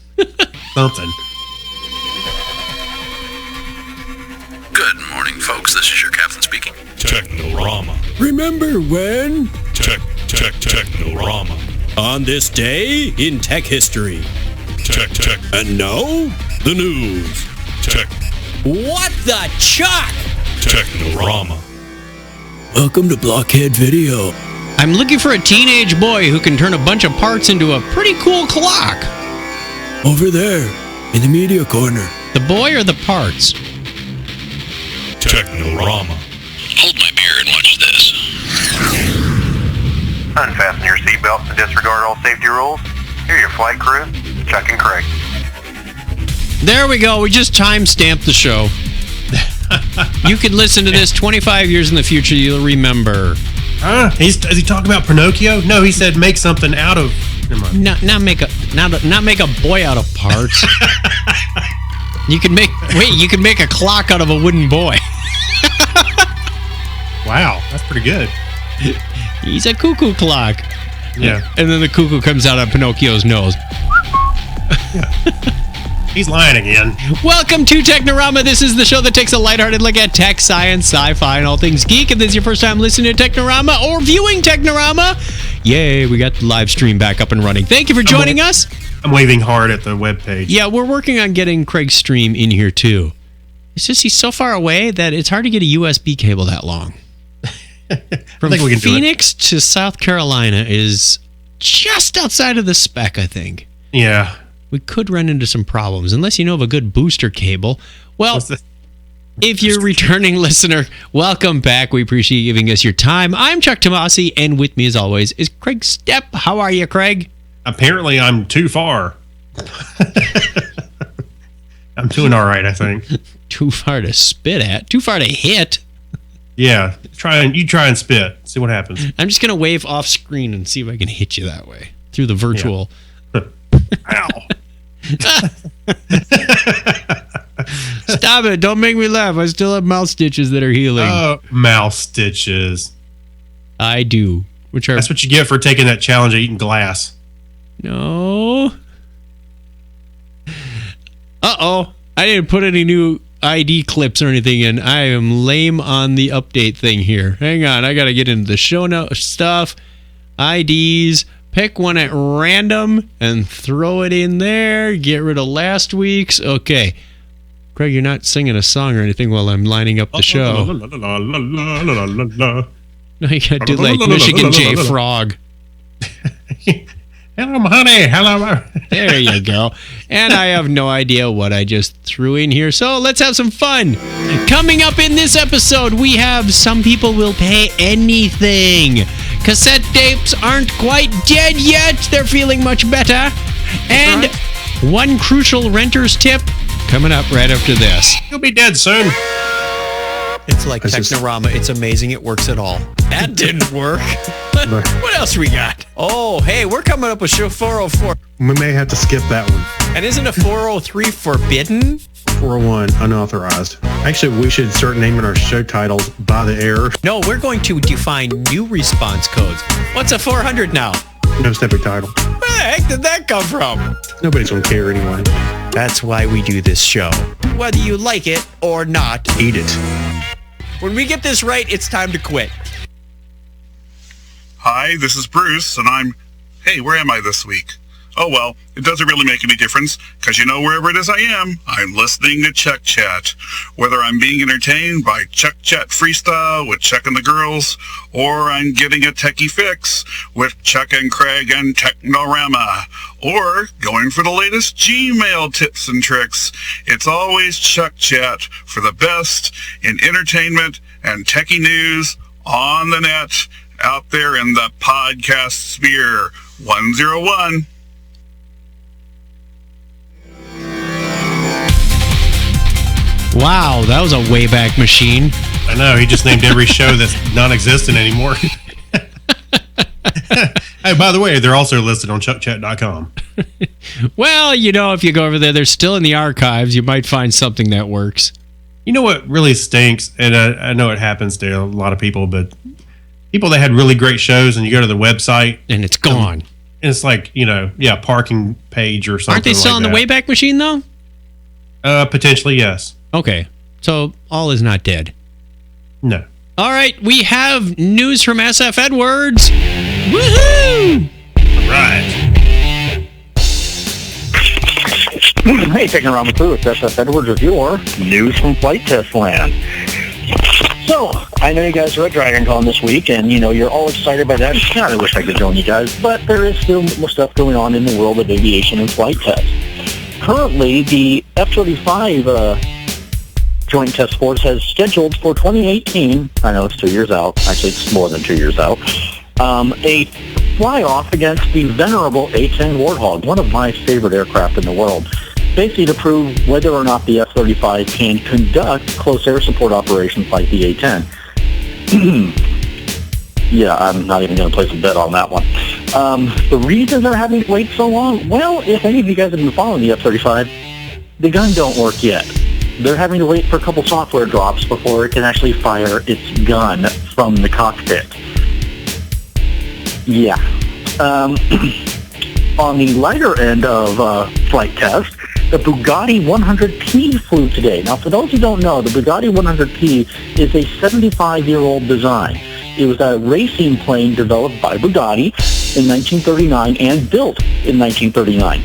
Something. Good morning, folks. This is your captain speaking. Technorama. Remember when? Technorama. On this day in tech history. Tech. And now, the news. Tech. What the chuck? Technorama. Welcome to Blockhead Video. I'm looking for a teenage boy who can turn a bunch of parts into a pretty cool clock. Over there, in the media corner. The boy or the parts? Technorama. Hold my beer and watch this. Unfasten your seatbelts and disregard all safety rules. Here are your flight crew, Chuck and Kreg. There we go. We just time-stamped the show. You can listen to this 25 years in the future. You'll remember. Is he talking about Pinocchio? No, he said make something out of. Never mind. Not make a boy out of parts. You can make a clock out of a wooden boy. Wow, that's pretty good. He's a cuckoo clock. Yeah. And then the cuckoo comes out of Pinocchio's nose. He's lying again. Welcome to Technorama. This is the show that takes a lighthearted look at tech, science, sci-fi, and all things geek. If this is your first time listening to Technorama or viewing Technorama, yay, we got the live stream back up and running. Thank you for joining us. I'm waving hard at the webpage. Yeah, we're working on getting Craig's stream in here, too. It's just he's so far away that it's hard to get a USB cable that long. From I think we can Phoenix to South Carolina is just outside of the spec, I think. Yeah. We could run into some problems, unless you know of a good booster cable. Well, if you're a returning listener, welcome back. We appreciate you giving us your time. I'm Chuck Tomasi, and with me, as always, is Craig Stepp. How are you, Craig? Apparently, I'm too far. I'm doing all right, I think. Too far to spit at. Too far to hit. Yeah. You try and spit. See what happens. I'm just going to wave off screen and see if I can hit you that way through the virtual. Yeah. Ow. Stop it. Don't make me laugh. I still have mouth stitches that are healing. Oh, mouth stitches. I do. That's what you get for taking that challenge of eating glass. No. Uh-oh. I didn't put any new ID clips or anything in. I am lame on the update thing here. Hang on. I got to get into the show note stuff. IDs. Pick one at random and throw it in there. Get rid of last week's. Okay. Craig, you're not singing a song or anything while I'm lining up the show. No, you got to do like Michigan J. Frog. Hello, honey. Hello. There you go. And I have no idea what I just threw in here. So let's have some fun. Coming up in this episode, we have Some People Will Pay Anything. Cassette tapes aren't quite dead yet. They're feeling much better. And one crucial renter's tip coming up right after this. You'll be dead soon. It's like Technorama. It's amazing it works at all. That didn't work. What else we got? Oh, hey, we're coming up with show 404. We may have to skip that one. And isn't a 403 forbidden? 401, unauthorized. Actually, we should start naming our show titles by the air. No, we're going to define new response codes. What's a 400 now? No stepping title. Where the heck did that come from? Nobody's going to care anyway. That's why we do this show. Whether you like it or not, eat it. When we get this right, it's time to quit. Hi, this is Bruce, and hey, where am I this week? Oh, well, it doesn't really make any difference, because wherever it is I am, I'm listening to Chuck Chat. Whether I'm being entertained by Chuck Chat Freestyle with Chuck and the girls, or I'm getting a techie fix with Chuck and Craig and Technorama, or going for the latest Gmail tips and tricks, it's always Chuck Chat for the best in entertainment and techie news on the net, out there in the podcast sphere. 101. Wow, that was a Wayback Machine. I know, he just named every show that's non-existent anymore. Hey, by the way, they're also listed on chuckchat.com. Well, if you go over there, they're still in the archives. You might find something that works. You know what really stinks? And I know it happens to a lot of people, but people that had really great shows and you go to the website. And it's gone. And it's like, parking page or something. Aren't they still on the Wayback Machine, though? Potentially, yes. Okay, so all is not dead. No. All right, we have news from SF Edwards. Woohoo! All right. Hey, Technorama crew, it's SF Edwards with your news from Flight Test Land. So, I know you guys are at DragonCon this week, and, you're all excited by that. I kind of wish I could join you guys, but there is still more stuff going on in the world of aviation and flight test. Currently, the F-35 Joint Test Force has scheduled for 2018, I know it's 2 years out, actually it's more than 2 years out, a fly-off against the venerable A-10 Warthog, one of my favorite aircraft in the world, basically to prove whether or not the F-35 can conduct close air support operations like the A-10. Yeah, I'm not even going to place a bet on that one. The reason they're having to wait so long, well, if any of you guys have been following the F-35, the gun don't work yet. They're having to wait for a couple software drops before it can actually fire its gun from the cockpit. Yeah. On the lighter end of flight test, the Bugatti 100P flew today. Now, for those who don't know, the Bugatti 100P is a 75-year-old design. It was a racing plane developed by Bugatti in 1939 and built in 1939.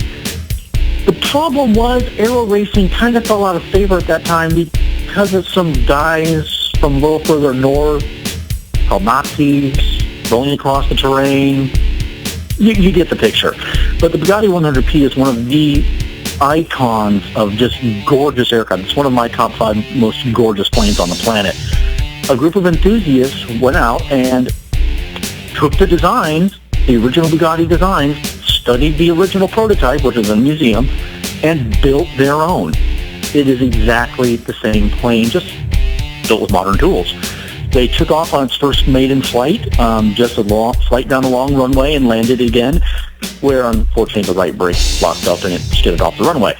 The problem was aero racing kind of fell out of favor at that time because of some guys from a little further north called Nazis rolling across the terrain. You get the picture. But the Bugatti 100P is one of the icons of just gorgeous aircraft. It's one of my top 5 most gorgeous planes on the planet. A group of enthusiasts went out and took the designs, the original Bugatti designs, studied the original prototype, which is in a museum, and built their own. It is exactly the same plane, just built with modern tools. They took off on its first maiden flight, just a long flight down a long runway, and landed again, where unfortunately the right brake locked up and it skidded off the runway.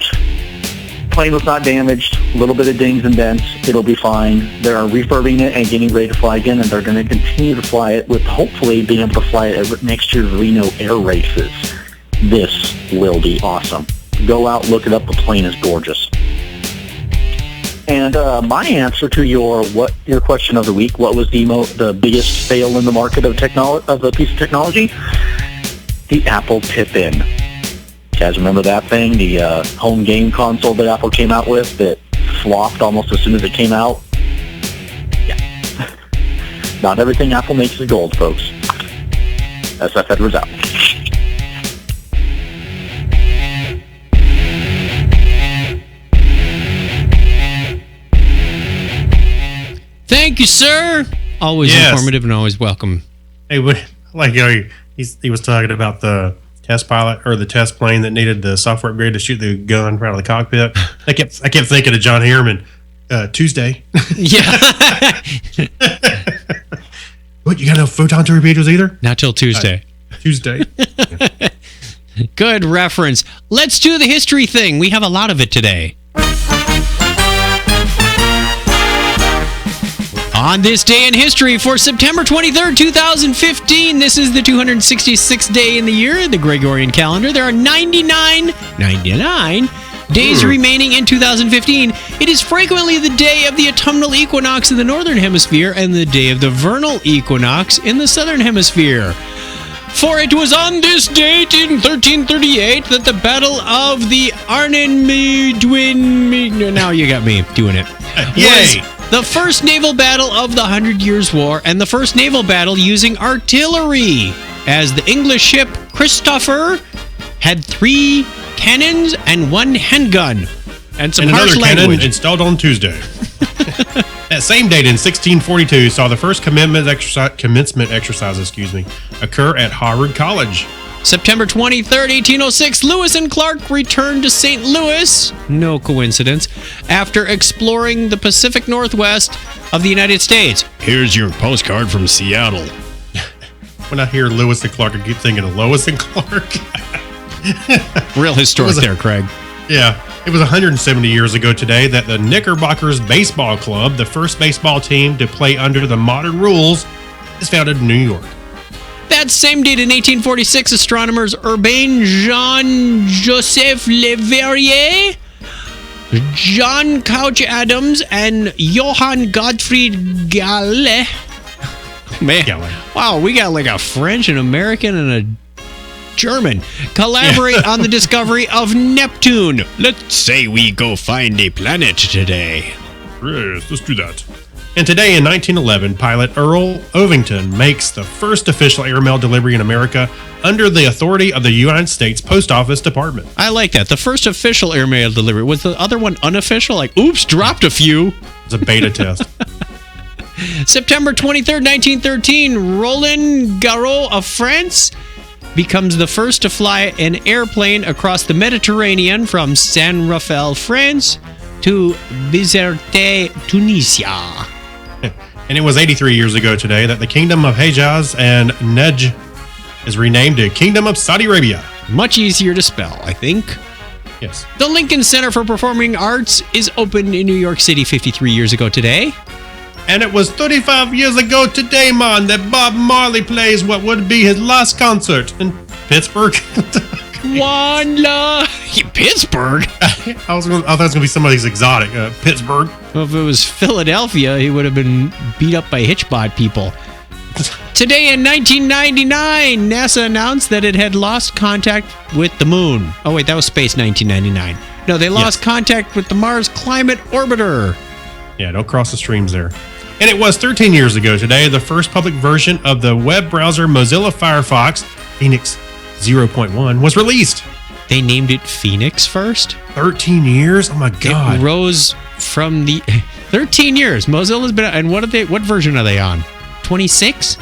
Plane was not damaged, a little bit of dings and dents, it'll be fine. They're refurbing it and getting ready to fly again, and they're going to continue to fly it with hopefully being able to fly it at next year's Reno Air Races. This will be awesome. Go out, look it up, the plane is gorgeous. And my answer to your question of the week, what was the biggest fail in the market of a piece of technology? The Apple Tip-In. You guys remember that thing, the home game console that Apple came out with that flopped almost as soon as it came out? Yeah. Not everything Apple makes is gold, folks. SF Edwards out. Thank you, sir. Always informative and always welcome. Hey, he was talking about the test pilot or the test plane that needed the software upgrade to shoot the gun right out of the cockpit. I kept thinking of John Harriman. Tuesday. Yeah. What, you got no photon torpedoes either? Not till Tuesday. Tuesday. Good reference. Let's do the history thing. We have a lot of it today. On this day in history for September 23rd, 2015, this is the 266th day in the year, the Gregorian calendar. There are 99 days remaining in 2015. It is frequently the day of the autumnal equinox in the northern hemisphere and the day of the vernal equinox in the southern hemisphere. For it was on this date in 1338 that the Battle of the Arnhem-Midwin... Now you got me doing it. Yay! The first naval battle of the 100 Years' War and the first naval battle using artillery, as the English ship Christopher had 3 cannons and 1 handgun. And some harsh another language. cannon installed on Tuesday. That same date in 1642 saw the first commencement exercise occur at Harvard College. September 23rd, 1806, Lewis and Clark returned to St. Louis, no coincidence, after exploring the Pacific Northwest of the United States. Here's your postcard from Seattle. When I hear Lewis and Clark, I keep thinking of Lois and Clark. Real historic there, Kreg. Yeah. It was 170 years ago today that the Knickerbockers Baseball Club, the first baseball team to play under the modern rules, is founded in New York. That same date in 1846, astronomers Urbain Jean-Joseph Le Verrier, John Couch Adams, and Johann Gottfried Galle. Man, wow, we got like a French, an American, and a German, collaborate on the discovery of Neptune. Let's say we go find a planet today. Yes, let's do that. And today in 1911, pilot Earl Ovington makes the first official airmail delivery in America under the authority of the United States Post Office Department. I like that. The first official airmail delivery. Was the other one unofficial? Like, oops, dropped a few. It's a beta test. September 23rd, 1913, Roland Garros of France becomes the first to fly an airplane across the Mediterranean from San Rafael, France to Bizerte, Tunisia. And it was 83 years ago today that the Kingdom of Hejaz and Najd is renamed to Kingdom of Saudi Arabia. Much easier to spell, I think. Yes. The Lincoln Center for Performing Arts is opened in New York City 53 years ago today. And it was 35 years ago today, man, that Bob Marley plays what would be his last concert in Pittsburgh. One love. Pittsburgh? I thought it was going to be somebody's exotic. Pittsburgh. Well, if it was Philadelphia, he would have been beat up by Hitchbot people. Today in 1999, NASA announced that it had lost contact with the moon. Oh, wait, that was Space 1999. No, they lost contact with the Mars Climate Orbiter. Yeah, don't cross the streams there. And it was 13 years ago today, the first public version of the web browser Mozilla Firefox, Phoenix 0.1, was released. They named it Phoenix first? 13 years? Oh my God. It rose from the 13 years. Mozilla's been, and what version are they on? 26?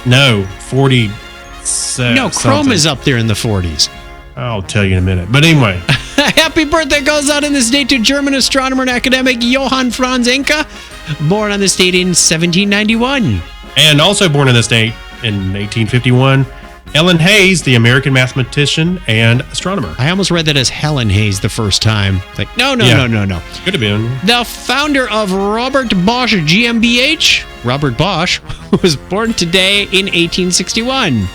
No, 47. No, Chrome is up there in the 40s. I'll tell you in a minute. But anyway. Happy birthday goes out in this day to German astronomer and academic Johann Franz Encke, born on this date in 1791. And also born on this date in 1851, Ellen Hayes, the American mathematician and astronomer. I almost read that as Helen Hayes the first time. Like, no. Could have been. The founder of Robert Bosch GmbH, Robert Bosch, was born today in 1861.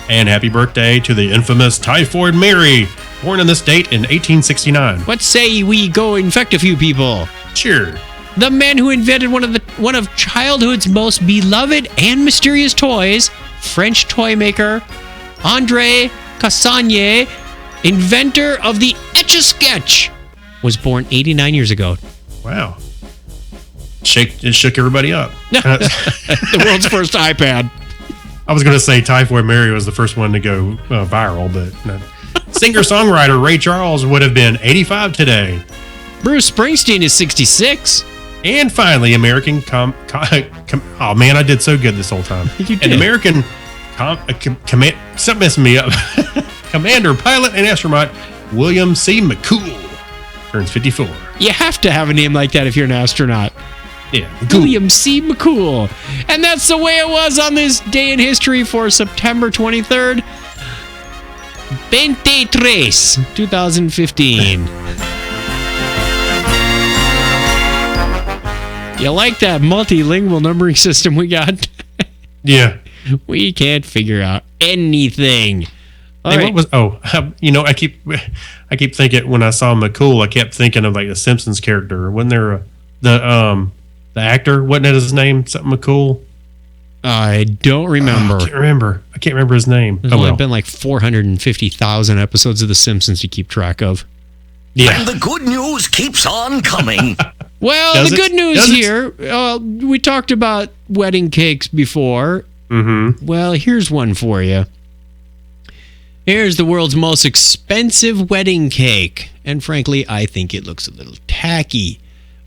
And happy birthday to the infamous Typhoid Mary, born on this date in 1869. What say we go infect a few people? Sure. The man who invented one of childhood's most beloved and mysterious toys, French toy maker André Cassagne, inventor of the Etch-a-Sketch, was born 89 years ago. Wow. It shook everybody up. The world's first iPad. I was going to say Typhoid Mary was the first one to go viral, but no. Singer-songwriter Ray Charles would have been 85 today. Bruce Springsteen is 66. And finally, American oh man, I did so good this whole time. You did. An American something messing me up. Commander, pilot, and astronaut William C. McCool turns 54. You have to have a name like that if you're an astronaut. Yeah, William C. McCool. And that's the way it was on this day in history for September 23rd, 2015. You like that multilingual numbering system we got? Yeah. We can't figure out anything. Hey, what was? I keep thinking when I saw McCool, I kept thinking of like the Simpsons character. Wasn't there the actor? Wasn't that his name? Something McCool. I don't remember. I can't remember his name. There's only been like 450,000 episodes of The Simpsons to keep track of. Yeah. And the good news keeps on coming. Well, good news here, we talked about wedding cakes before. Mm-hmm. Well, here's one for you. Here's the world's most expensive wedding cake. And frankly, I think it looks a little tacky.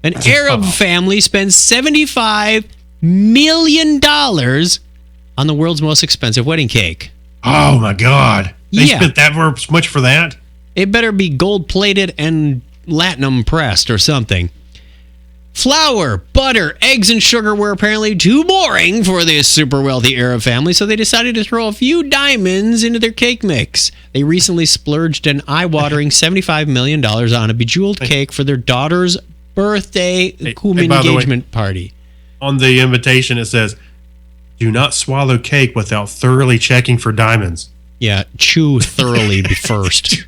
An Arab family spends $75 million on the world's most expensive wedding cake. Oh, my God. They spent that much for that? It better be gold-plated and latinum pressed or something. Flour, butter, eggs, and sugar were apparently too boring for this super wealthy Arab family, so they decided to throw a few diamonds into their cake mix. They recently splurged an eye-watering $75 million on a bejeweled cake for their daughter's birthday engagement party. On the invitation, it says, "Do not swallow cake without thoroughly checking for diamonds." Yeah, chew thoroughly first.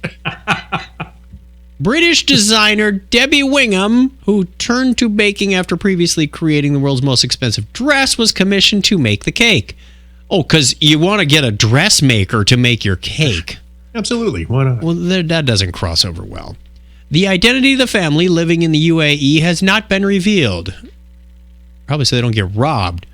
British designer Debbie Wingham, who turned to baking after previously creating the world's most expensive dress, was commissioned to make the cake. Oh, because you want to get a dressmaker to make your cake. Absolutely. Why not? Well, that doesn't cross over well. The identity of the family living in the UAE has not been revealed. Probably so they don't get robbed.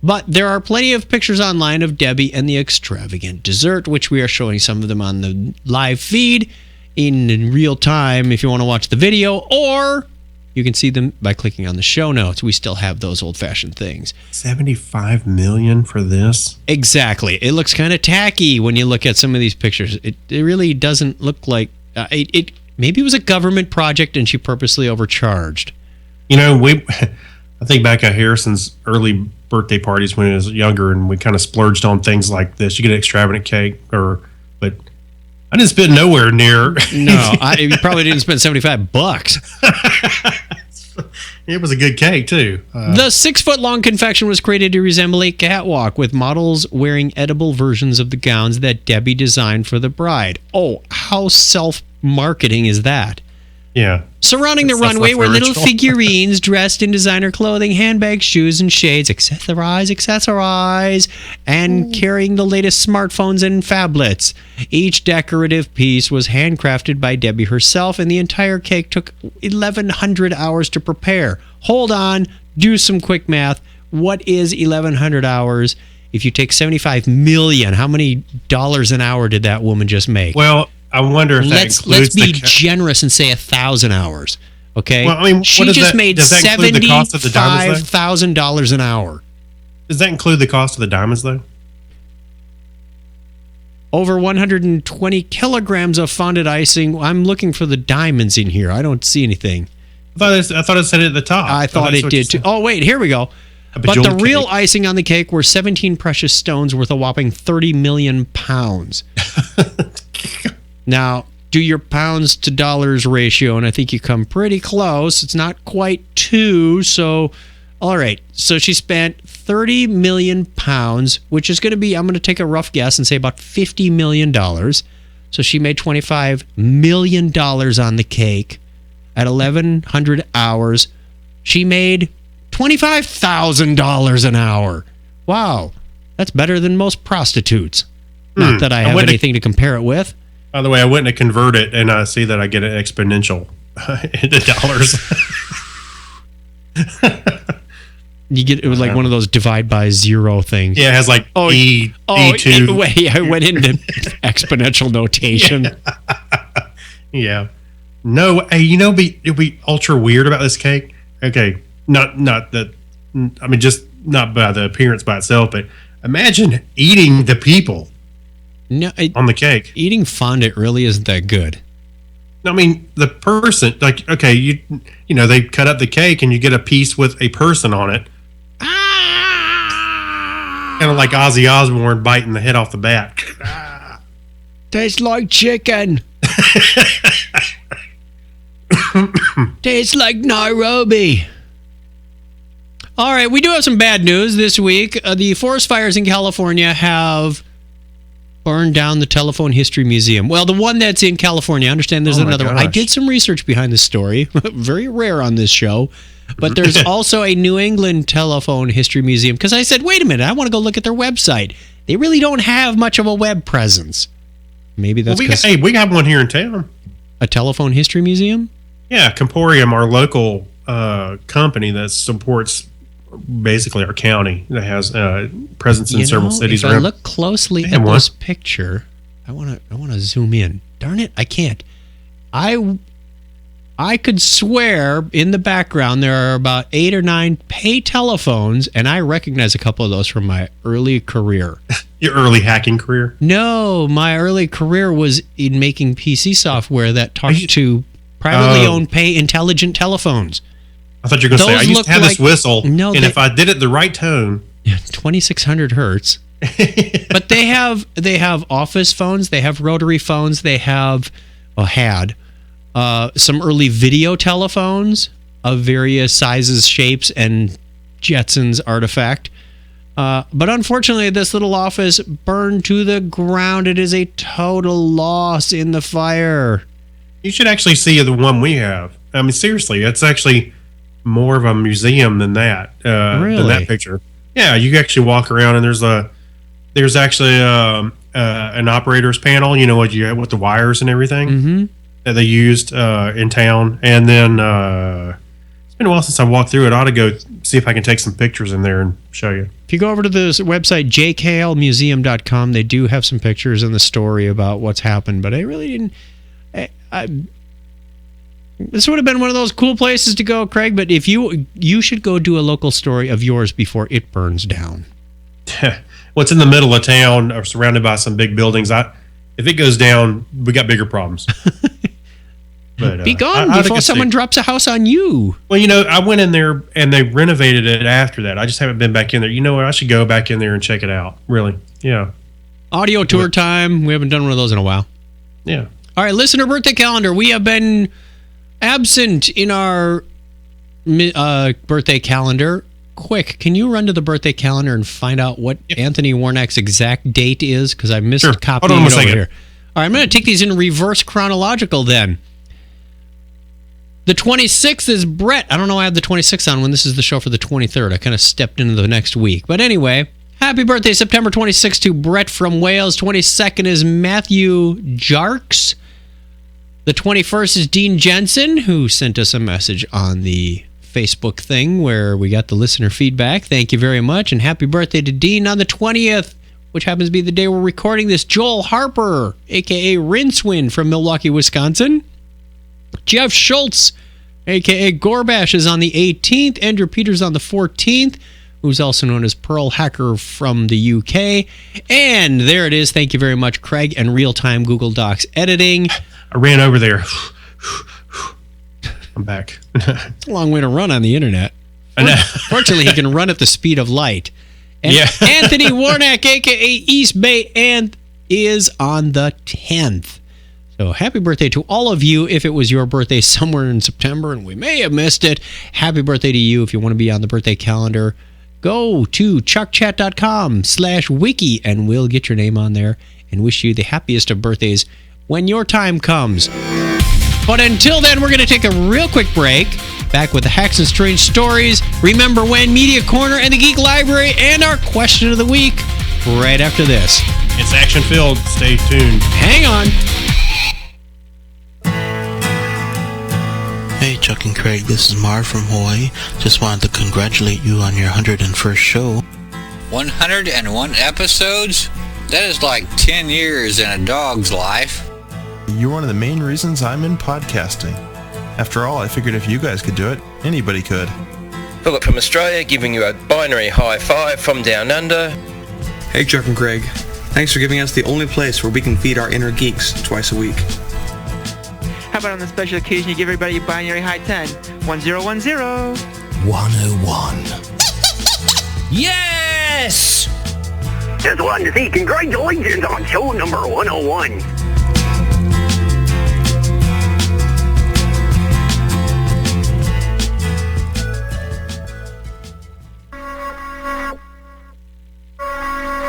But there are plenty of pictures online of Debbie and the extravagant dessert, which we are showing some of them on the live feed in real time if you want to watch the video, or you can see them by clicking on the show notes. We still have those old-fashioned things. $75 million for this? Exactly. It looks kind of tacky when you look at some of these pictures. It really doesn't look like... maybe it was a government project and she purposely overcharged. You know, I think back at Harrison's early birthday parties when he was younger, and we kind of splurged on things like this. You get an extravagant cake, but I didn't spend nowhere near. No, you probably didn't spend $75. It was a good cake too. The 6-foot-long confection was created to resemble a catwalk, with models wearing edible versions of the gowns that Debbie designed for the bride. Oh, how self-marketing is that? Yeah. Surrounding the runway were little figurines dressed in designer clothing, handbags, shoes, and shades, accessorize, and carrying the latest smartphones and phablets. Each decorative piece was handcrafted by Debbie herself, and the entire cake took 1,100 hours to prepare. Hold on, do some quick math. What is 1,100 hours? If you take $75 million, how many dollars an hour did that woman just make? Well, I wonder if let's be generous and say 1,000 hours. Okay. Well, I mean, she just made $75,000 an hour. Does that include the cost of the diamonds, though? Over 120 kilograms of fondant icing. I'm looking for the diamonds in here. I don't see anything. I thought it said it at the top. I thought it did too. Oh, wait, here we go. But the real icing on the cake were 17 precious stones worth a whopping 30 million pounds. Now, do your pounds to dollars ratio, and I think you come pretty close. It's not quite 2, so... All right, so she spent 30 million pounds, which is going to be, I'm going to take a rough guess and say about $50 million. So she made $25 million on the cake at 1,100 hours. She made $25,000 an hour. Wow, that's better than most prostitutes. Not that I have anything to compare it with. By the way, I went to convert it, and I see that I get an exponential into dollars. You get it was like one of those divide by zero things. Yeah, it has like E2. Wait, I went into exponential notation. Yeah. No, hey, you know, it'd be ultra weird about this cake. Okay, not that. I mean, just not by the appearance by itself, but imagine eating the people. No, on the cake. Eating fondant really isn't that good. I mean, the person, like, okay, you know, they cut up the cake and you get a piece with a person on it. Kind of like Ozzy Osbourne biting the head off the bat. Tastes like chicken. Tastes like Nairobi. All right, we do have some bad news this week. The forest fires in California have burned down the Telephone History Museum. Well, the one that's in California. I understand there's another one. I did some research behind this story. Very rare on this show. But there's also a New England Telephone History Museum. Because I said, wait a minute, I want to go look at their website. They really don't have much of a web presence. Maybe that's we have one here in town. A Telephone History Museum? Yeah, Comporium, our local company that supports basically our county, that has presence in several cities. If I look closely at this picture, I want to zoom in. Darn it, I can't. I could swear in the background there are about 8 or 9 pay telephones, and I recognize a couple of those from my early career. Your early hacking career? No, my early career was in making PC software that talked to privately owned pay intelligent telephones. I thought you were going to say, I used to have this whistle, and if I did it the right tone... 2,600 hertz. But they have office phones, they have rotary phones, they have, had some early video telephones of various sizes, shapes, and Jetsons artifact. But unfortunately, this little office burned to the ground. It is a total loss in the fire. You should actually see the one we have. I mean, seriously, it's actually more of a museum than that. Really? Than that picture. Yeah, you actually walk around and there's There's actually an operator's panel. You know what you have with the wires and everything that they used in town. And then it's been a while since I walked through it. I ought to go see if I can take some pictures in there and show you. If you go over to the website jklmuseum.com, they do have some pictures in the story about what's happened. But I really didn't. This would have been one of those cool places to go, Kreg. But if you should go do a local story of yours before it burns down. Well, it's in the middle of town, or surrounded by some big buildings. If it goes down, we got bigger problems. But, be gone before someone drops a house on you. Well, I went in there and they renovated it after that. I just haven't been back in there. You know what? I should go back in there and check it out. Really? Yeah. Audio tour time. We haven't done one of those in a while. Yeah. All right, listener birthday calendar. We have been absent in our birthday calendar. Quick, can you run to the birthday calendar and find out what Anthony Warnock's exact date is? Because I missed copying it over here. All right, I'm going to take these in reverse chronological then. The 26th is Brett. I don't know why I have the 26th on when this is the show for the 23rd. I kind of stepped into the next week. But anyway, happy birthday, September 26th to Brett from Wales. 22nd is Matthew Jarks. The 21st is Dean Jensen, who sent us a message on the Facebook thing where we got the listener feedback. Thank you very much, and happy birthday to Dean. On the 20th, which happens to be the day we're recording this, Joel Harper, a.k.a. Rincewind from Milwaukee, Wisconsin. Jeff Schultz, a.k.a. Gorbash, is on the 18th. Andrew Peters on the 14th, who's also known as Pearl Hacker from the UK. And there it is. Thank you very much, Kreg, and real-time Google Docs editing. I ran over there. I'm back. It's a long way to run on the internet. Fortunately, he can run at the speed of light. And Anthony Warnock, a.k.a. East Bay Ant, is on the 10th. So happy birthday to all of you. If it was your birthday somewhere in September and we may have missed it, happy birthday to you. If you want to be on the birthday calendar, go to chuckchat.com/wiki and we'll get your name on there and wish you the happiest of birthdays when your time comes. But until then, we're going to take a real quick break. Back with the Hacks and Strange Stories, Remember When, Media Corner, and the Geek Library, and our question of the week right after this. It's action-filled. Stay tuned. Hang on. Hey, Chuck and Kreg, this is Marv from Hawaii. Just wanted to congratulate you on your 101st show. 101 episodes? That is like 10 years in a dog's life. You're one of the main reasons I'm in podcasting. After all, I figured if you guys could do it, anybody could. Philip from Australia giving you a binary high five from down under. Hey, Chuck and Kreg. Thanks for giving us the only place where we can feed our inner geeks twice a week. How about on the special occasion you give everybody a binary high 10? 1010. 101. Yes! Just wanted to say congratulations on show number 101.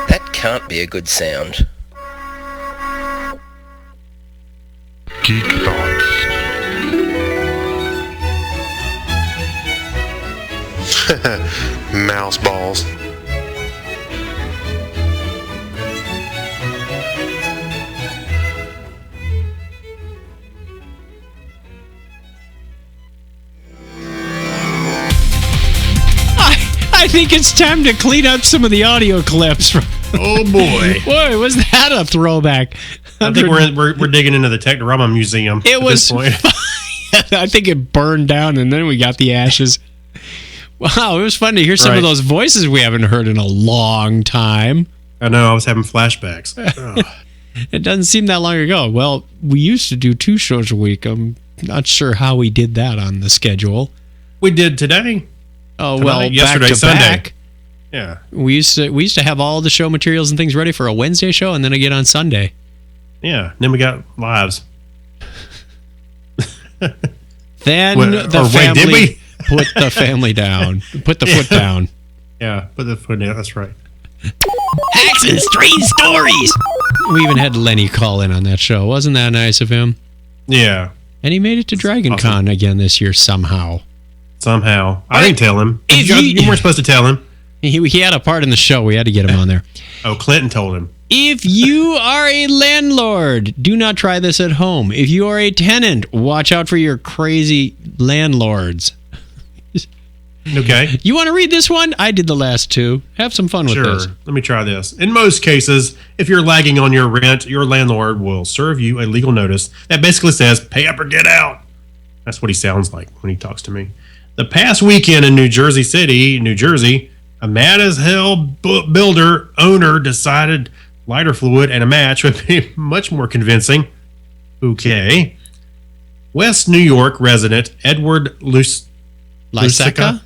That can't be a good sound. Geek Thoughts. Mouse balls. I think it's time to clean up some of the audio clips. Oh boy! Boy, was that a throwback? I think we're digging into the Technorama museum. It was. I think it burned down, and then we got the ashes. Wow, it was fun to hear some of those voices we haven't heard in a long time. I know. I was having flashbacks. It doesn't seem that long ago. Well, we used to do 2 shows a week. I'm not sure how we did that on the schedule. We did today. Oh, well, yesterday, back to Sunday. back. Yeah. We used to have all the show materials and things ready for a Wednesday show, and then again on Sunday. Yeah. Then we got lives. Then the family did we? put the family down. Put the foot down. Yeah, put the foot down. That's right. Hacks and Strange Stories. We even had Lenny call in on that show. Wasn't that nice of him? Yeah. And he made it to Dragon Con again this year somehow. I didn't tell him. You weren't supposed to tell him. He had a part in the show. We had to get him on there. Oh, Clinton told him. If you are a landlord, do not try this at home. If you are a tenant, watch out for your crazy landlords. Okay. You want to read this one? I did the last two. Have some fun with this. Sure. Let me try this. In most cases, if you're lagging on your rent, your landlord will serve you a legal notice that basically says, pay up or get out. That's what he sounds like when he talks to me. The past weekend in New Jersey City, New Jersey, a mad-as-hell builder owner decided lighter fluid and a match would be much more convincing. Okay. West New York resident Edward Lyseca?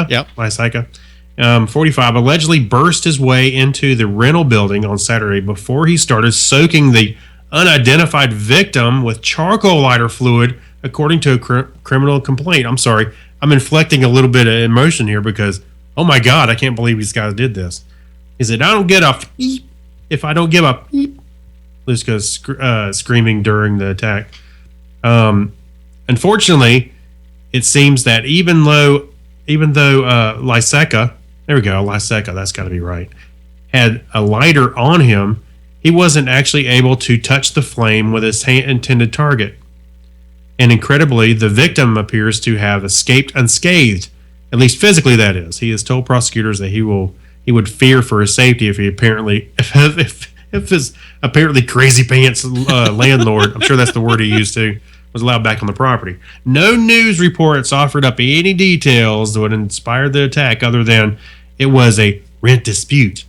Yep. Lyseca, 45, allegedly burst his way into the rental building on Saturday before he started soaking the unidentified victim with charcoal lighter fluid, according to a criminal complaint. I'm sorry. I'm inflecting a little bit of emotion here because, oh my God, I can't believe these guys did this. He said, I don't get a beep if I don't give a beep. Lyseca's screaming during the attack. Unfortunately, it seems that even though Lyseca, there we go, Lyseca, that's got to be right, had a lighter on him, he wasn't actually able to touch the flame with his intended target. And incredibly, the victim appears to have escaped unscathed, at least physically, that is. He has told prosecutors that he would fear for his safety if his apparently crazy pants landlord, I'm sure that's the word he used to, was allowed back on the property. No news reports offered up any details that would inspire the attack other than it was a rent dispute.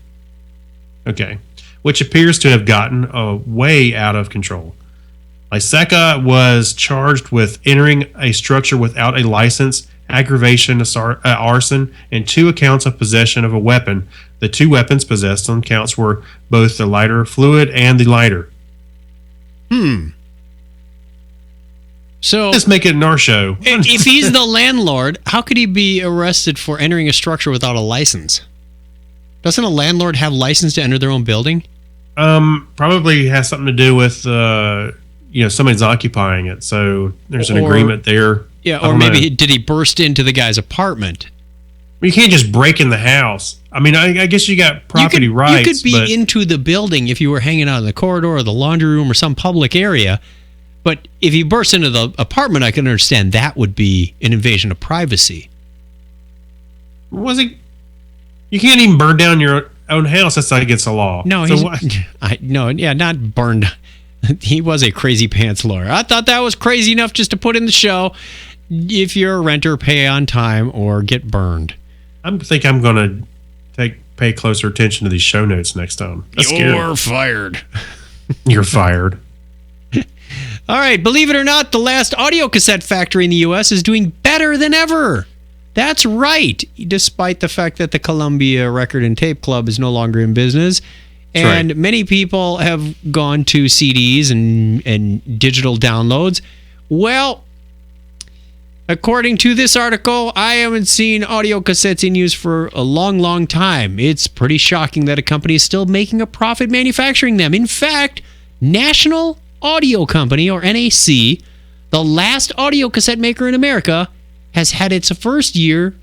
Okay. Which appears to have gotten way out of control. Lyseca was charged with entering a structure without a license, aggravation, arson, and 2 accounts of possession of a weapon. The 2 weapons possessed on counts were both the lighter fluid and the lighter. So let's make it in our show. If he's the landlord, how could he be arrested for entering a structure without a license? Doesn't a landlord have license to enter their own building? Probably has something to do with somebody's occupying it, so there's an agreement there. Yeah, or maybe did he burst into the guy's apartment? You can't just break in the house. I mean, I guess you got property rights. You could be into the building if you were hanging out in the corridor or the laundry room or some public area. But if you burst into the apartment, I can understand that would be an invasion of privacy. Was it? You can't even burn down your own house. That's against the law. No, not burned. He was a crazy pants lawyer. I thought that was crazy enough just to put in the show. If you're a renter, pay on time or get burned. I think I'm going to pay closer attention to these show notes next time. You're fired. You're fired. All right, believe it or not, the last audio cassette factory in the U.S. is doing better than ever. That's right, despite the fact that the Columbia Record and Tape Club is no longer in business. And many people have gone to CDs and digital downloads. Well, according to this article, I haven't seen audio cassettes in use for a long, long time. It's pretty shocking that a company is still making a profit manufacturing them. In fact, National Audio Company, or NAC, the last audio cassette maker in America, has had its best year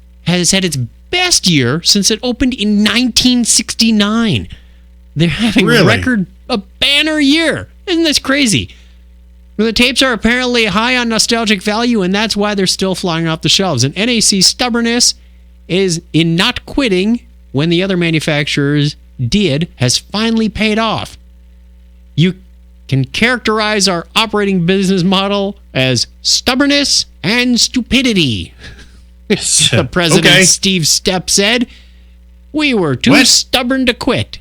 since it opened in 1969. They're having a banner year. Isn't this crazy? The tapes are apparently high on nostalgic value, and that's why they're still flying off the shelves. And NAC's stubbornness is in not quitting when the other manufacturers did has finally paid off. You can characterize our operating business model as stubbornness and stupidity. The president, Steve Stepp, said, "We were too stubborn to quit."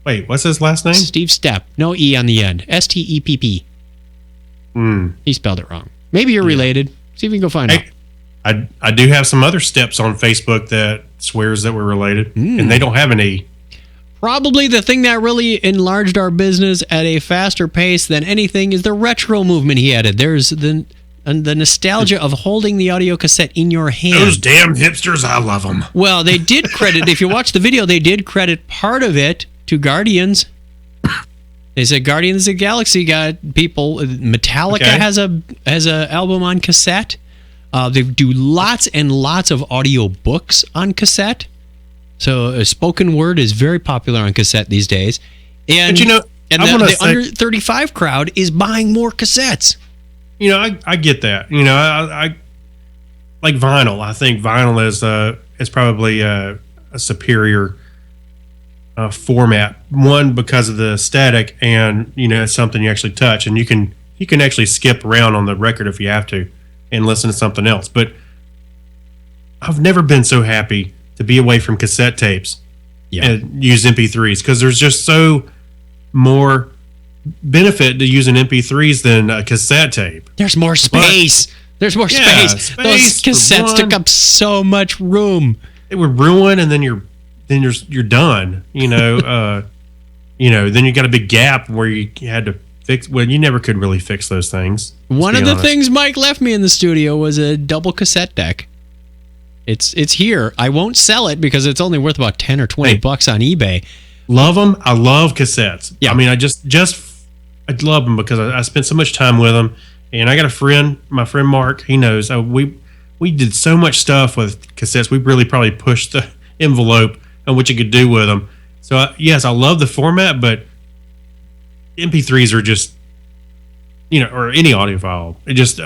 Wait, what's his last name? Steve Stepp. No E on the end. S-T-E-P-P. He spelled it wrong. Maybe you're related. See if you can go find out. I do have some other steps on Facebook that swears that we're related, and they don't have an E. Probably the thing that really enlarged our business at a faster pace than anything is the retro movement he added. There's the nostalgia of holding the audio cassette in your hand. Those damn hipsters, I love them. Well, they did credit, if you watch the video, they did credit part of it to Guardians. They said Guardians of the Galaxy got people. Metallica has a album on cassette. They do lots and lots of audio books on cassette. So spoken word is very popular on cassette these days. And, the under 35 crowd is buying more cassettes. I get that. I like vinyl. I think vinyl is probably a superior format. One, because of the static, and it's something you actually touch, and you can actually skip around on the record if you have to and listen to something else. But I've never been so happy to be away from cassette tapes and use MP3s, because there's just so more benefit to using MP3s than a cassette tape. There's more space. There's more space. Those cassettes took up so much room. It would ruin, and then you're done. Then you got a big gap where you had to fix. Well, you never could really fix those things. One of the things Mike left me in the studio was a double cassette deck. It's here. I won't sell it because it's only worth about $10 or $20 on eBay. Love them. I love cassettes. Yeah. I mean, I love them because I spent so much time with them. And I got a friend, my friend Mark. He knows we did so much stuff with cassettes. We really probably pushed the envelope on what you could do with them. So yes, I love the format, but MP3s are just, or any audiophile, just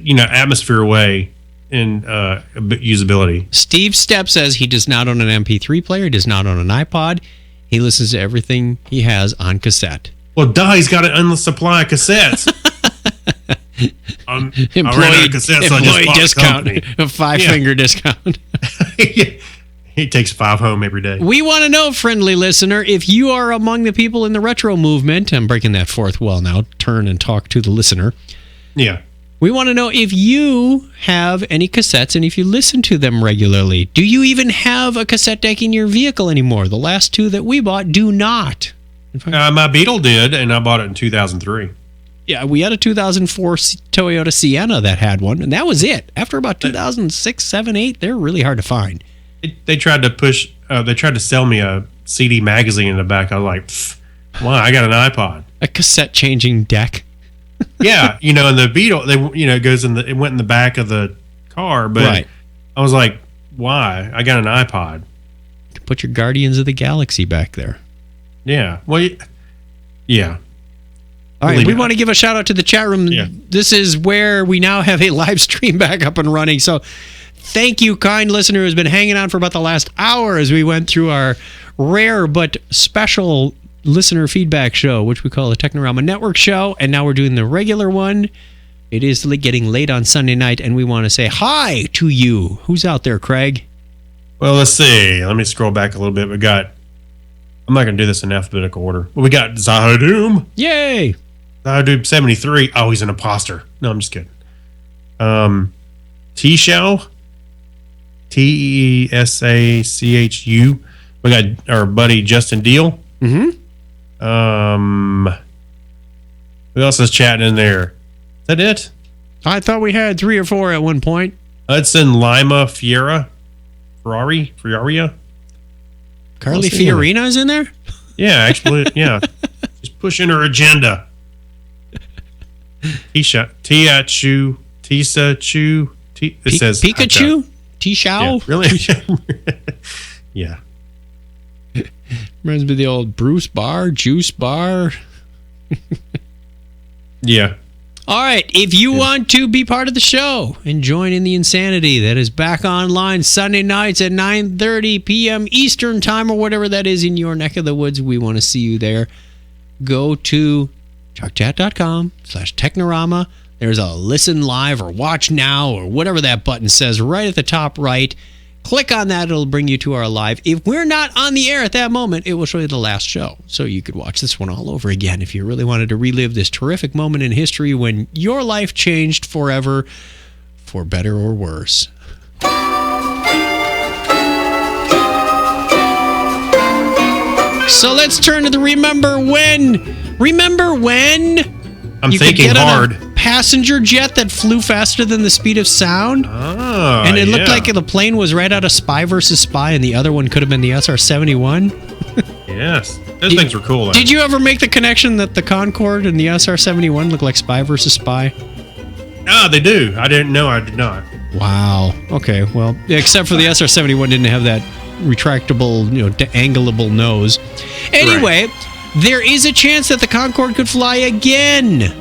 atmosphere away in usability. Steve Stepp says he does not own an MP3 player, does not own an iPod. He listens to everything he has on cassette. Well, he's got an endless supply of cassettes. Employee discount, a 5-finger discount. He takes 5 home every day. We want to know, friendly listener, if you are among the people in the retro movement. I'm breaking that fourth wall now. Turn and talk to the listener. Yeah. We want to know if you have any cassettes and if you listen to them regularly. Do you even have a cassette deck in your vehicle anymore? The last two that we bought do not. My Beetle did, and I bought it in 2003. Yeah, we had a 2004 Toyota Sienna that had one, and that was it. After about 2006, 7, 8, they're really hard to find. They tried to sell me a CD magazine in the back. I was like, why? I got an iPod. A cassette changing deck. Yeah, and the Beetle, it went in the back of the car, but right. I was like, why? I got an iPod. You can put your Guardians of the Galaxy back there. Yeah. Well, yeah. All right, we want to give a shout out to the chat room. Yeah. This is where we now have a live stream back up and running. So thank you, kind listener who's been hanging on for about the last hour as we went through our rare but special listener feedback show, which we call the Technorama Network Show. And now we're doing the regular one. It is getting late on Sunday night, and we want to say hi to you. Who's out there, Kreg? Well, let's see. Let me scroll back a little bit. I'm not going to do this in alphabetical order. Well, we got Zahadoom. Yay! Zahadoom 73. Oh, he's an imposter. No, I'm just kidding. T-Shell. Tesachu. We got our buddy Justin Deal. Mm-hmm. Who else is chatting in there? Is that it? I thought we had 3 or 4 at one point. Hudson Lima Ferraria. Carly Fiorina is in there? Yeah, actually, yeah. She's pushing her agenda. Tisha Chu. It says Pikachu? T-Shao? Yeah, really? Yeah. Reminds me of the old Bruce Bar, Juice Bar. Yeah. All right. If you want to be part of the show and join in the insanity that is back online Sunday nights at 9:30 p.m. Eastern time or whatever that is in your neck of the woods, we want to see you there. Go to chuckchat.com/Technorama. There's a listen live or watch now or whatever that button says right at the top right. Click on that. It'll bring you to our live. If we're not on the air at that moment, it will show you the last show. So you could watch this one all over again if you really wanted to relive this terrific moment in history when your life changed forever, for better or worse. So let's turn to the Remember When. Remember when? I'm thinking hard. Passenger jet that flew faster than the speed of sound. Oh, and it looked like the plane was right out of Spy vs. Spy, and the other one could have been the SR-71. Yes. Those things were cool. Did you ever make the connection that the Concorde and the SR-71 look like Spy vs. Spy? Ah, they do. I didn't know. I did not. Wow. Okay. Well, except for the SR-71 didn't have that retractable, angleable nose. Anyway, there is a chance that the Concorde could fly again.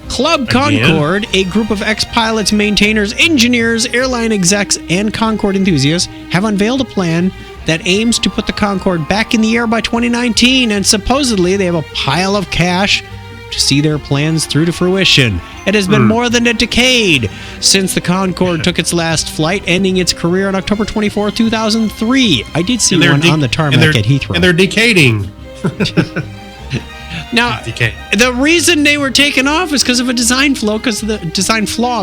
Club Concorde, a group of ex-pilots, maintainers, engineers, airline execs, and Concorde enthusiasts, have unveiled a plan that aims to put the Concorde back in the air by 2019, and supposedly they have a pile of cash to see their plans through to fruition. It has been more than a decade since the Concorde took its last flight, ending its career on October 24, 2003. I did see one on the tarmac at Heathrow. And they're decaying. Now, the reason they were taken off is because of a design flaw,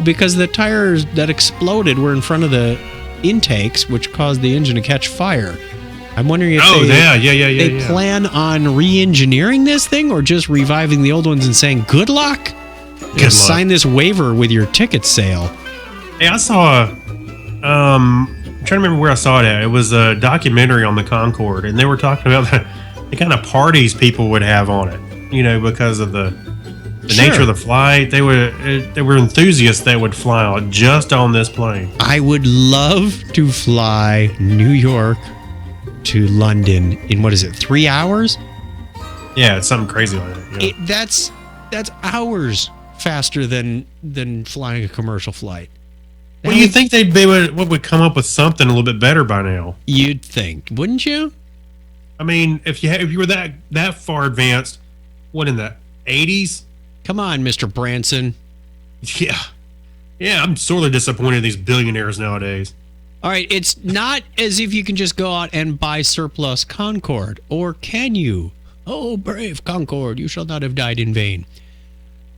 because the tires that exploded were in front of the intakes, which caused the engine to catch fire. I'm wondering if they plan on re-engineering this thing or just reviving the old ones and saying, good luck. Sign this waiver with your ticket sale. Hey, I saw I'm trying to remember where I saw it at. It was a documentary on the Concorde, and they were talking about the kind of parties people would have on it. Because of the nature of the flight. They were enthusiasts that would fly on just on this plane. I would love to fly New York to London in 3 hours? Yeah, it's something crazy like that. Yeah. That's hours faster than flying a commercial flight. Well, you think would come up with something a little bit better by now? You'd think, wouldn't you? I mean, if you were that far advanced, what, in the 80s? Come on, Mr. Branson. Yeah, I'm sorely disappointed in these billionaires nowadays. All right, it's not as if you can just go out and buy surplus Concorde, or can you? Oh, brave Concorde, you shall not have died in vain.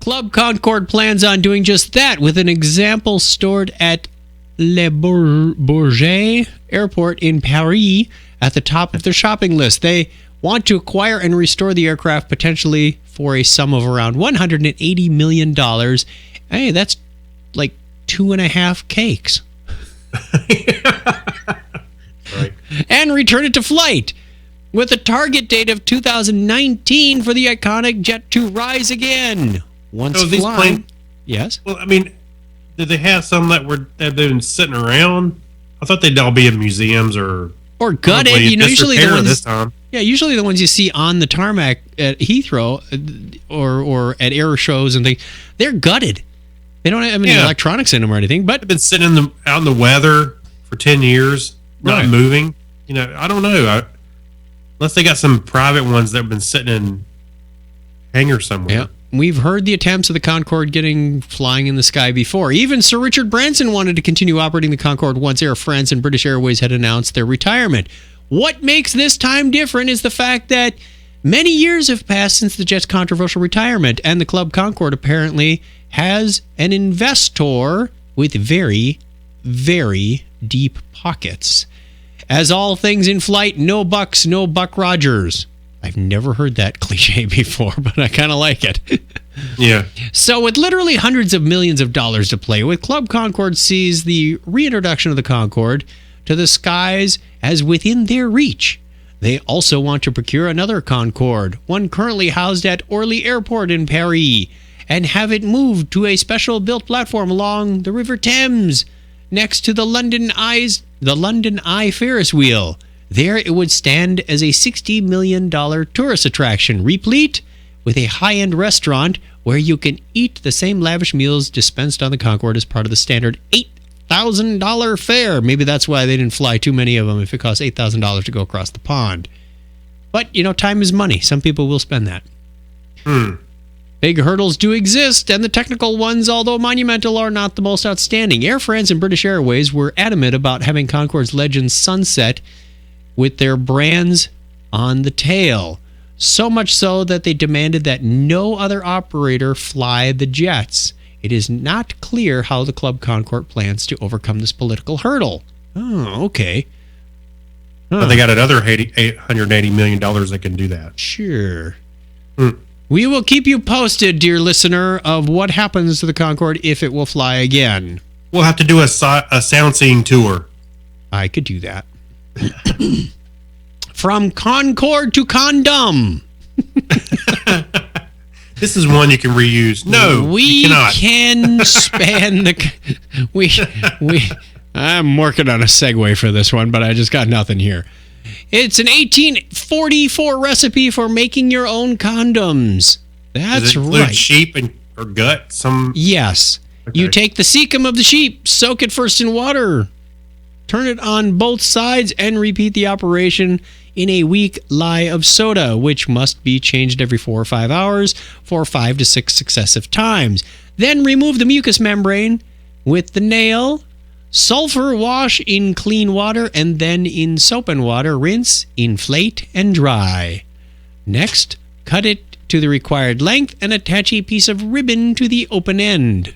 Club Concorde plans on doing just that, with an example stored at Le Bourget Airport in Paris at the top of their shopping list. They want to acquire and restore the aircraft, potentially for a sum of around $180 million. Hey, that's like 2.5 cakes. Right. And return it to flight with a target date of 2019 for the iconic jet to rise again. Once flying. Yes? Well, I mean, did they have some that have been sitting around? I thought they'd all be in museums or gutted. Usually the ones this time. Yeah, usually the ones you see on the tarmac at Heathrow or at air shows and things, they're gutted. They don't have any electronics in them or anything, but they've been sitting out in the weather for 10 years, not moving. I don't know. Unless they got some private ones that have been sitting in hangars somewhere. Yeah. We've heard the attempts of the Concorde flying in the sky before. Even Sir Richard Branson wanted to continue operating the Concorde once Air France and British Airways had announced their retirement. What makes this time different is the fact that many years have passed since the jet's controversial retirement, and the Club Concorde apparently has an investor with very, very deep pockets. As all things in flight, no bucks, no Buck Rogers. I've never heard that cliche before, but I kind of like it. Yeah. So with literally hundreds of millions of dollars to play with, Club Concorde sees the reintroduction of the Concorde to the skies as within their reach. They also want to procure another Concorde, one currently housed at Orly Airport in Paris, and have it moved to a special built platform along the River Thames next to the London Eye Ferris wheel. There it would stand as a $60 million tourist attraction, replete with a high-end restaurant where you can eat the same lavish meals dispensed on the Concorde as part of the standard $8,000 fare. Maybe that's why they didn't fly too many of them if it costs $8,000 to go across the pond. But, time is money. Some people will spend that. Big hurdles do exist, and the technical ones, although monumental, are not the most outstanding. Air France and British Airways were adamant about having Concorde's legends sunset with their brands on the tail. So much so that they demanded that no other operator fly the jets. It is not clear how the Club Concorde plans to overcome this political hurdle. Oh, okay. But they got another $880 million that can do that. Sure. We will keep you posted, dear listener, of what happens to the Concorde if it will fly again. We'll have to do a sound scene tour. I could do that. From Concorde to Condom. This is one you can reuse. No, we you cannot. can span the. I'm working on a segue for this one, but I just got nothing here. It's an 1844 recipe for making your own condoms. That's Does it include right. sheep or gut? Yes. Okay. You take the cecum of the sheep, soak it first in water, turn it on both sides, and repeat the operation in a weak lye of soda, which must be changed every 4 or 5 hours for 5 to 6 successive times. Then remove the mucous membrane with the nail. Sulfur wash in clean water and then in soap and water. Rinse, inflate, and dry. Next, cut it to the required length and attach a piece of ribbon to the open end.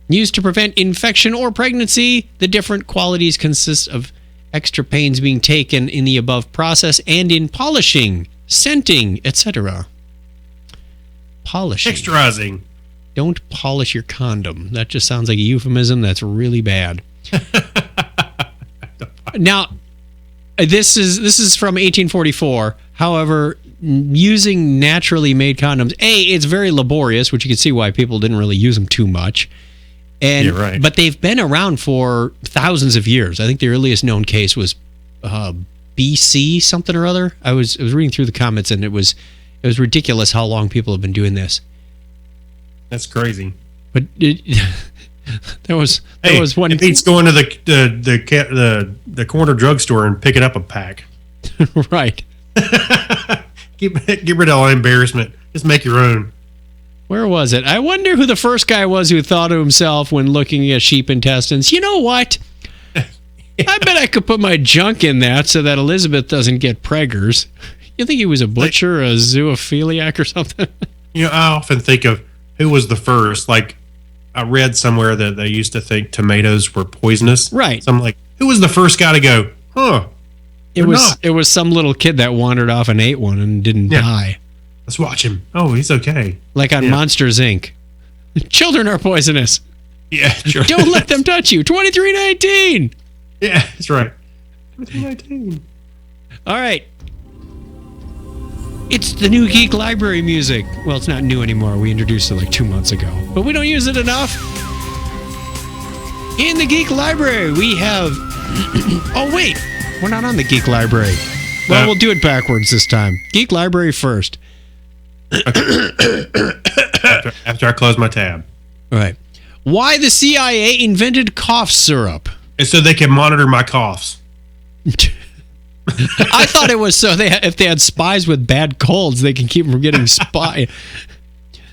Used to prevent infection or pregnancy, the different qualities consist of extra pains being taken in the above process and in polishing, scenting, etc. Polishing. Texturizing. Don't polish your condom. That just sounds like a euphemism that's really bad. Now, this is from 1844. However, using naturally made condoms, it's very laborious, which you can see why people didn't really use them too much. And You're right. But they've been around for thousands of years. I think the earliest known case was BC something or other. I was reading through the comments, and it was ridiculous how long people have been doing this. That's crazy. But there was one. It beats going to the corner drugstore and picking up a pack. Right. Get rid of all embarrassment. Just make your own. Where was it? I wonder who the first guy was who thought to himself when looking at sheep intestines, you know what? I bet I could put my junk in that so that Elizabeth doesn't get preggers. You think he was a butcher, a zoophiliac or something? You know, I often think of who was the first. Like, I read somewhere that they used to think tomatoes were poisonous. Right. So I'm like, who was the first guy to go, huh? It was some little kid that wandered off and ate one and didn't die. Let's watch him. Oh, he's okay. Like on Monsters, Inc. Children are poisonous. Yeah, sure. Don't let them touch you. 2319. Yeah, that's right. 2319. All right. It's the new Geek Library music. Well, it's not new anymore. We introduced it like 2 months ago. But we don't use it enough. In the Geek Library, we have... oh, wait. We're not on the Geek Library. Well, we'll do it backwards this time. Geek Library first. After I close my tab. All right. Why the CIA invented cough syrup. And so they can monitor my coughs. I thought it was so if they had spies with bad colds, they can keep them from getting spy.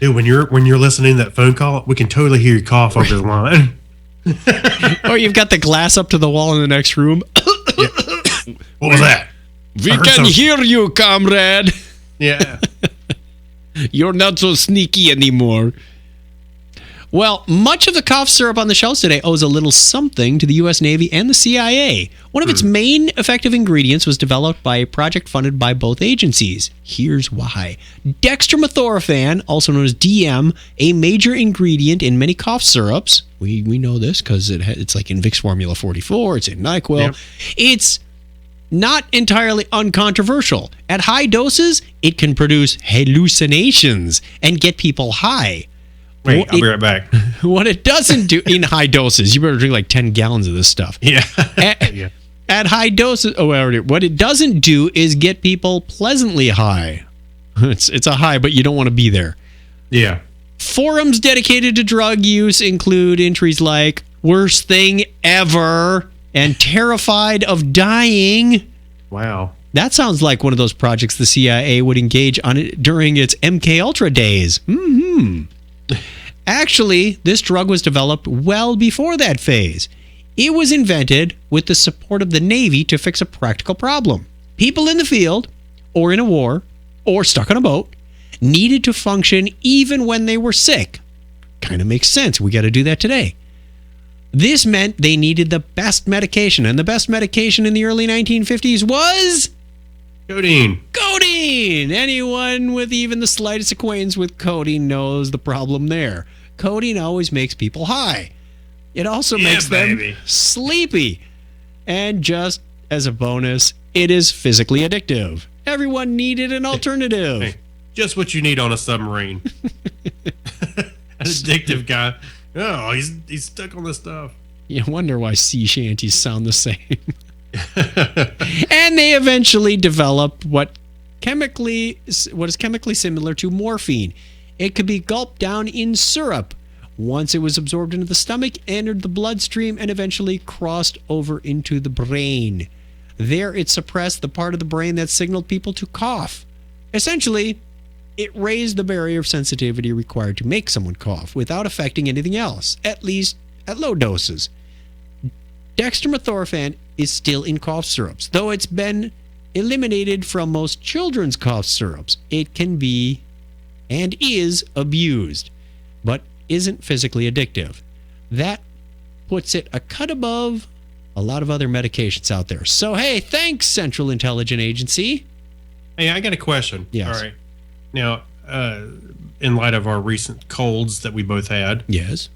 Dude, when you're listening to that phone call, we can totally hear you cough over the line. Or you've got the glass up to the wall in the next room. What was that? We can hear you, comrade. Yeah. You're not so sneaky anymore. Well, much of the cough syrup on the shelves today owes a little something to the U.S. Navy and the CIA. One of its main effective ingredients was developed by a project funded by both agencies. Here's why. Dextromethorphan, also known as DM, a major ingredient in many cough syrups. We know this because it's like in Vicks Formula 44, it's in NyQuil. Yep. It's not entirely uncontroversial. At high doses, it can produce hallucinations and get people high. Wait, I'll be right back. What it doesn't do in high doses, you better drink like 10 gallons of this stuff. Yeah. At high doses, what it doesn't do is get people pleasantly high. It's a high, but you don't want to be there. Yeah. Forums dedicated to drug use include entries like "worst thing ever" and "terrified of dying." Wow. That sounds like one of those projects the CIA would engage on it during its MK Ultra days. Actually, this drug was developed well before that phase. It was invented with the support of the Navy to fix a practical problem. People in the field, or in a war, or stuck on a boat, needed to function even when they were sick. Kind of makes sense. We got to do that today. This meant they needed the best medication, and the best medication in the early 1950s was... codeine. Codeine! Anyone with even the slightest acquaintance with codeine knows the problem there. Codeine always makes people high. It also makes them sleepy. And just as a bonus, it is physically addictive. Everyone needed an alternative. Just what you need on a submarine. An addictive guy. Oh, he's stuck on this stuff. You wonder why sea shanties sound the same. And they eventually develop what is chemically similar to morphine. It could be gulped down in syrup. Once it was absorbed into the stomach, entered the bloodstream, and eventually crossed over into the brain. There, it suppressed the part of the brain that signaled people to cough. Essentially, it raised the barrier of sensitivity required to make someone cough without affecting anything else, at least at low doses. Dextromethorphan is still in cough syrups, though it's been eliminated from most children's cough syrups. It can be and is abused, but isn't physically addictive. That puts it a cut above a lot of other medications out there. So, hey, thanks, Central Intelligence Agency. Hey, I got a question. Yes. All right. Now, in light of our recent colds that we both had. Yes.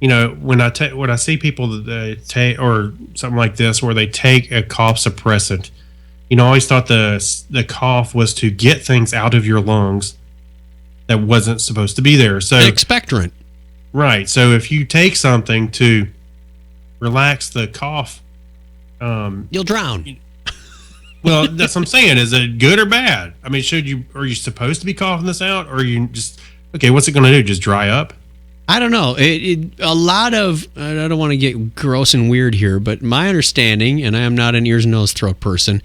You know, when I see people that take, or something like this, where they take a cough suppressant, you know, I always thought the cough was to get things out of your lungs that wasn't supposed to be there. So expectorant. Right. So if you take something to relax the cough, you'll drown. Well, that's what I'm saying. Is it good or bad? I mean, are you supposed to be coughing this out, or are you just okay? What's it going to do? Just dry up? I don't know. A lot of, I don't want to get gross and weird here, but my understanding, and I am not an ears, nose, throat person,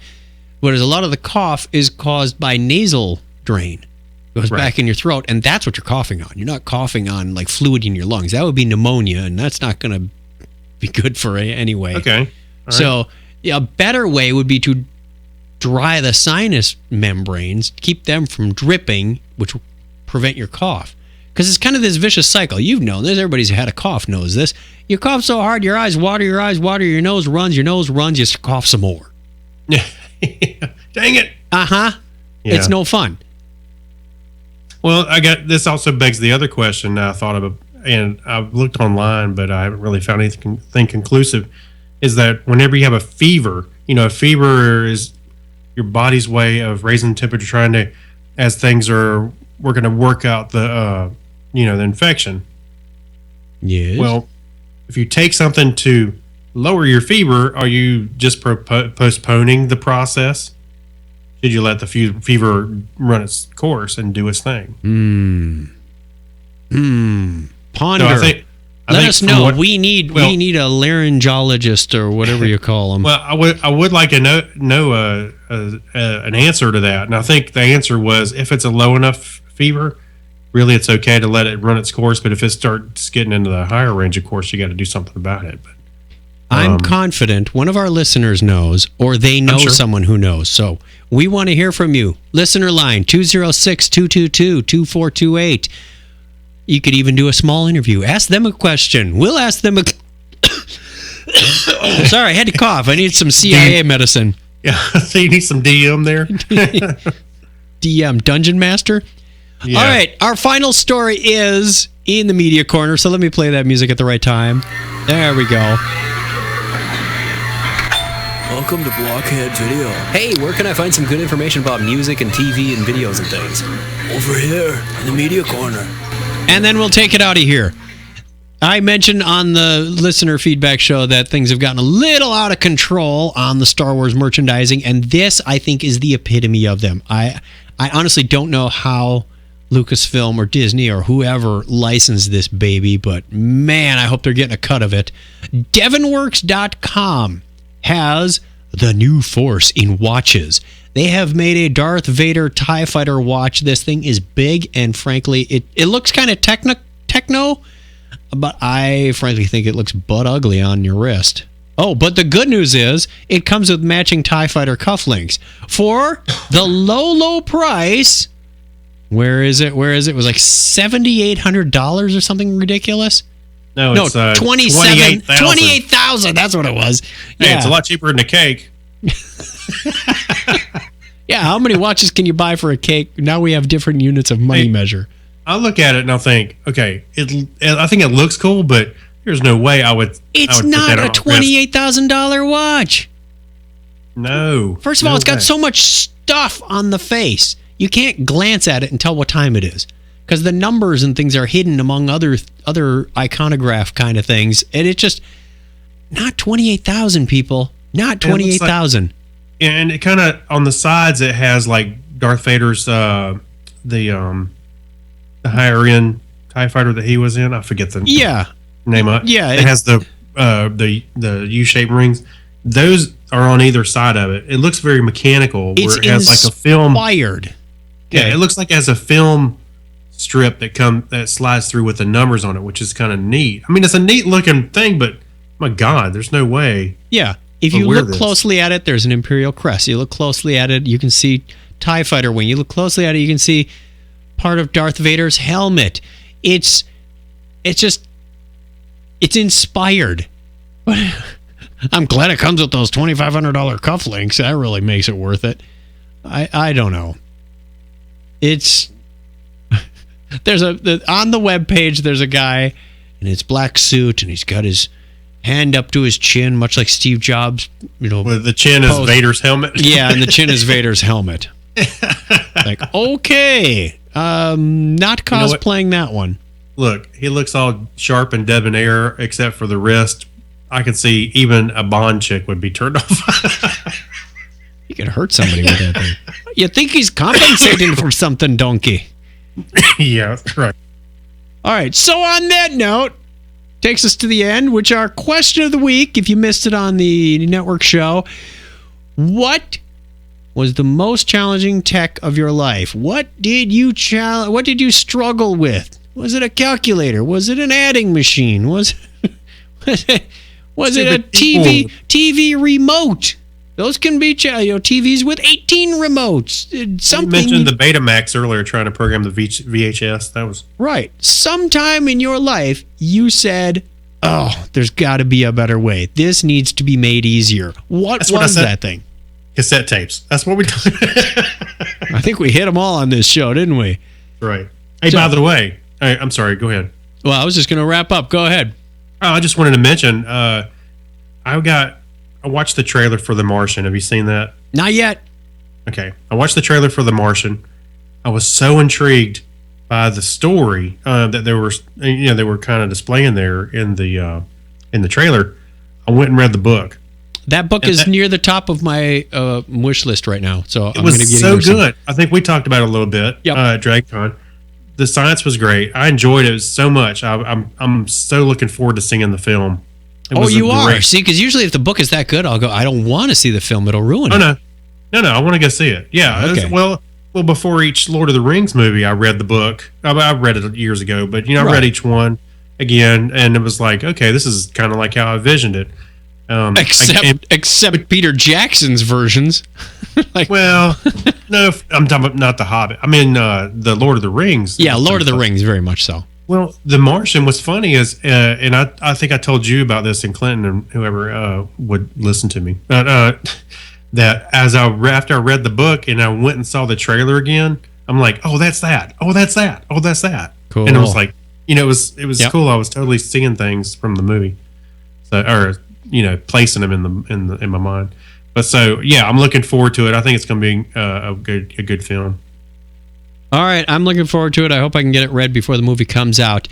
but a lot of the cough is caused by nasal drain. It goes back in your throat, and that's what you're coughing on. You're not coughing on like fluid in your lungs. That would be pneumonia, and that's not going to be good for you anyway. Okay. So yeah, a better way would be to dry the sinus membranes, keep them from dripping, which will prevent your cough. Because it's kind of this vicious cycle. You've known this. Everybody's had a cough knows this. You cough so hard, your eyes water, your nose runs, you cough some more. Dang it. Uh-huh. Yeah. It's no fun. Well, this also begs the other question I thought of, and I've looked online, but I haven't really found anything conclusive, is that whenever you have a fever, you know, a fever is your body's way of raising the temperature, trying to, as things are, we're going to work out the infection. Yes. Well, if you take something to lower your fever, are you just postponing the process? Should you let the fever run its course and do its thing? Ponder. No, I think Let us know. We need a laryngologist or whatever you call them. Well, I would like to know an answer to that, and I think the answer was if it's a low enough fever, really it's okay to let it run its course. But if it starts getting into the higher range, of course, you got to do something about it. But I'm confident one of our listeners knows, or they know someone who knows. So we want to hear from you. Listener line 206-222-2428. You could even do a small interview. Ask them a question. We'll ask them a... Sorry, I had to cough. I need some CIA medicine. Yeah, so you need some DM there? DM, Dungeon Master? Yeah. All right, our final story is in the media corner, so let me play that music at the right time. There we go. Welcome to Blockhead Video. Hey, where can I find some good information about music and TV and videos and things? Over here, in the media corner. And then we'll take it out of here. I mentioned on the listener feedback show that things have gotten a little out of control on the Star Wars merchandising, and this, I think, is the epitome of them. I honestly don't know how Lucasfilm or Disney or whoever licensed this baby, but man, I hope they're getting a cut of it. Devonworks.com has the new Force in watches. They have made a Darth Vader TIE Fighter watch. This thing is big, and frankly, it looks kind of techno, but I frankly think it looks butt ugly on your wrist. Oh, but the good news is it comes with matching TIE Fighter cufflinks for the low price. Where is it? It was like $7,800 or something ridiculous. No, it's $28,000. That's what it was. Hey, it's a lot cheaper than a cake. Yeah, how many watches can you buy for a cake? Now we have different units of money measure. I look at it and I think, okay, I think it looks cool, but there's no way I would. It's not a $28,000 watch. No. First of all, it's got so much stuff on the face. You can't glance at it and tell what time it is because the numbers and things are hidden among other iconograph kind of things. And it's just not 28,000 people, not 28,000. And it kind of on the sides, it has like Darth Vader's the higher end TIE fighter that he was in. I forget the name of it. Yeah, it has the U-shaped rings. Those are on either side of it. It looks very mechanical. It's where it has like a film. Inspired. Yeah, it looks like it has a film strip that slides through with the numbers on it, which is kind of neat. I mean, it's a neat looking thing, but my God, there's no way. Yeah, if you look closely at it, there's an Imperial crest. You look closely at it, you can see TIE fighter wing. You look closely at it, you can see part of Darth Vader's helmet. It's inspired. But I'm glad it comes with those $2,500 cufflinks. That really makes it worth it. I don't know. It's on the webpage. There's a guy in his black suit, and he's got his hand up to his chin, much like Steve Jobs. Well, the chin is Vader's helmet. Yeah, and the chin is Vader's helmet. Like, okay, not cosplaying that one. Look, he looks all sharp and debonair, except for the wrist. I could see even a Bond chick would be turned off. You could hurt somebody with that thing. You think he's compensating for something, donkey? Yeah, that's right. All right, so on that note, takes us to the end, which our question of the week, if you missed it on the network show, what was the most challenging tech of your life? What did you struggle with? Was it a calculator? Was it an adding machine? Was it a TV remote? Those can be TVs with 18 remotes. Something. You mentioned the Betamax earlier, trying to program the VHS. That was right. Sometime in your life, you said, "Oh, there's got to be a better way. This needs to be made easier." What was that thing? Cassette tapes. That's what we did. I think we hit them all on this show, didn't we? Right. Hey, by the way, I'm sorry. Go ahead. Well, I was just going to wrap up. Go ahead. Oh, I just wanted to mention, I watched the trailer for The Martian. Have you seen that? Not yet. Okay. I watched the trailer for The Martian. I was so intrigued by the story that they were kind of displaying there in the trailer. I went and read the book. That book is near the top of my wish list right now. So I'm going to get so good. I think we talked about it a little bit at DragCon. The science was great. I enjoyed it so much. I'm so looking forward to seeing the film. You are? See, because usually if the book is that good, I'll go, I don't want to see the film. It'll ruin it. No, I want to go see it. Yeah. Okay. Well, before each Lord of the Rings movie, I read the book. I read it years ago, but, I read each one again, and it was like, okay, this is kind of like how I envisioned it. Except Peter Jackson's versions. No, I'm talking about not The Hobbit. I mean, the Lord of the Rings. Yeah, Lord of the Rings, very much so. Well, The Martian was funny and I think I told you about this in Clinton and whoever would listen to me. That after I read the book and I went and saw the trailer again, I'm like, oh, that's that. Oh, that's that. Oh, that's that. Cool. And it was like, it was cool. I was totally seeing things from the movie, placing them in my mind. But so yeah, I'm looking forward to it. I think it's going to be a good film. All right, I'm looking forward to it. I hope I can get it read before the movie comes out.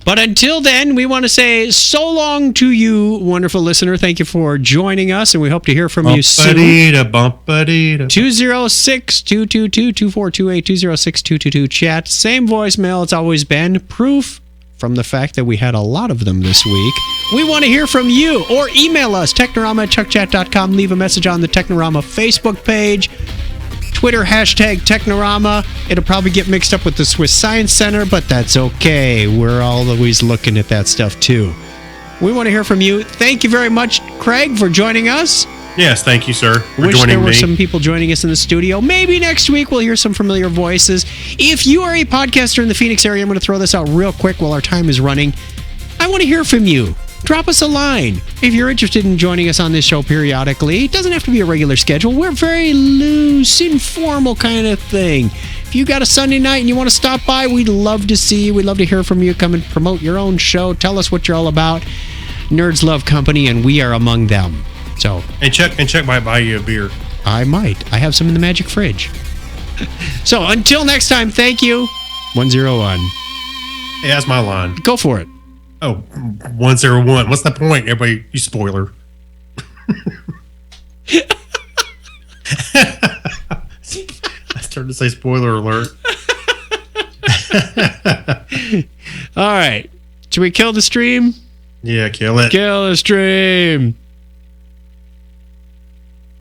But until then, we want to say so long to you, wonderful listener. Thank you for joining us, and we hope to hear from you soon. 206-222-2428, 206-222-chat. Same voicemail it's always been. Proof from the fact that we had a lot of them this week. We want to hear from you, or email us, technorama@chuckchat.com. Leave a message on the Technorama Facebook page. Twitter, #Technorama. It'll probably get mixed up with the Swiss Science Center, but that's okay. We're always looking at that stuff, too. We want to hear from you. Thank you very much, Kreg, for joining us. Yes, thank you, sir, for Wish joining there were me. some people joining us in the studio. Maybe next week we'll hear some familiar voices. If you are a podcaster in the Phoenix area, I'm going to throw this out real quick while our time is running. I want to hear from you. Drop us a line if you're interested in joining us on this show periodically. It doesn't have to be a regular schedule. We're very loose, informal kind of thing. If you got a Sunday night and you want to stop by, we'd love to see you. We'd love to hear from you. Come and promote your own show. Tell us what you're all about. Nerds love company, and we are among them. So and Chuck might buy you a beer. I might. I have some in the magic fridge. So until next time, thank you. 101. Hey, that's my line. Go for it. Oh, 101. What's the point? Everybody, you spoiler. I started to say spoiler alert. All right. Should we kill the stream? Yeah, kill it. Kill the stream.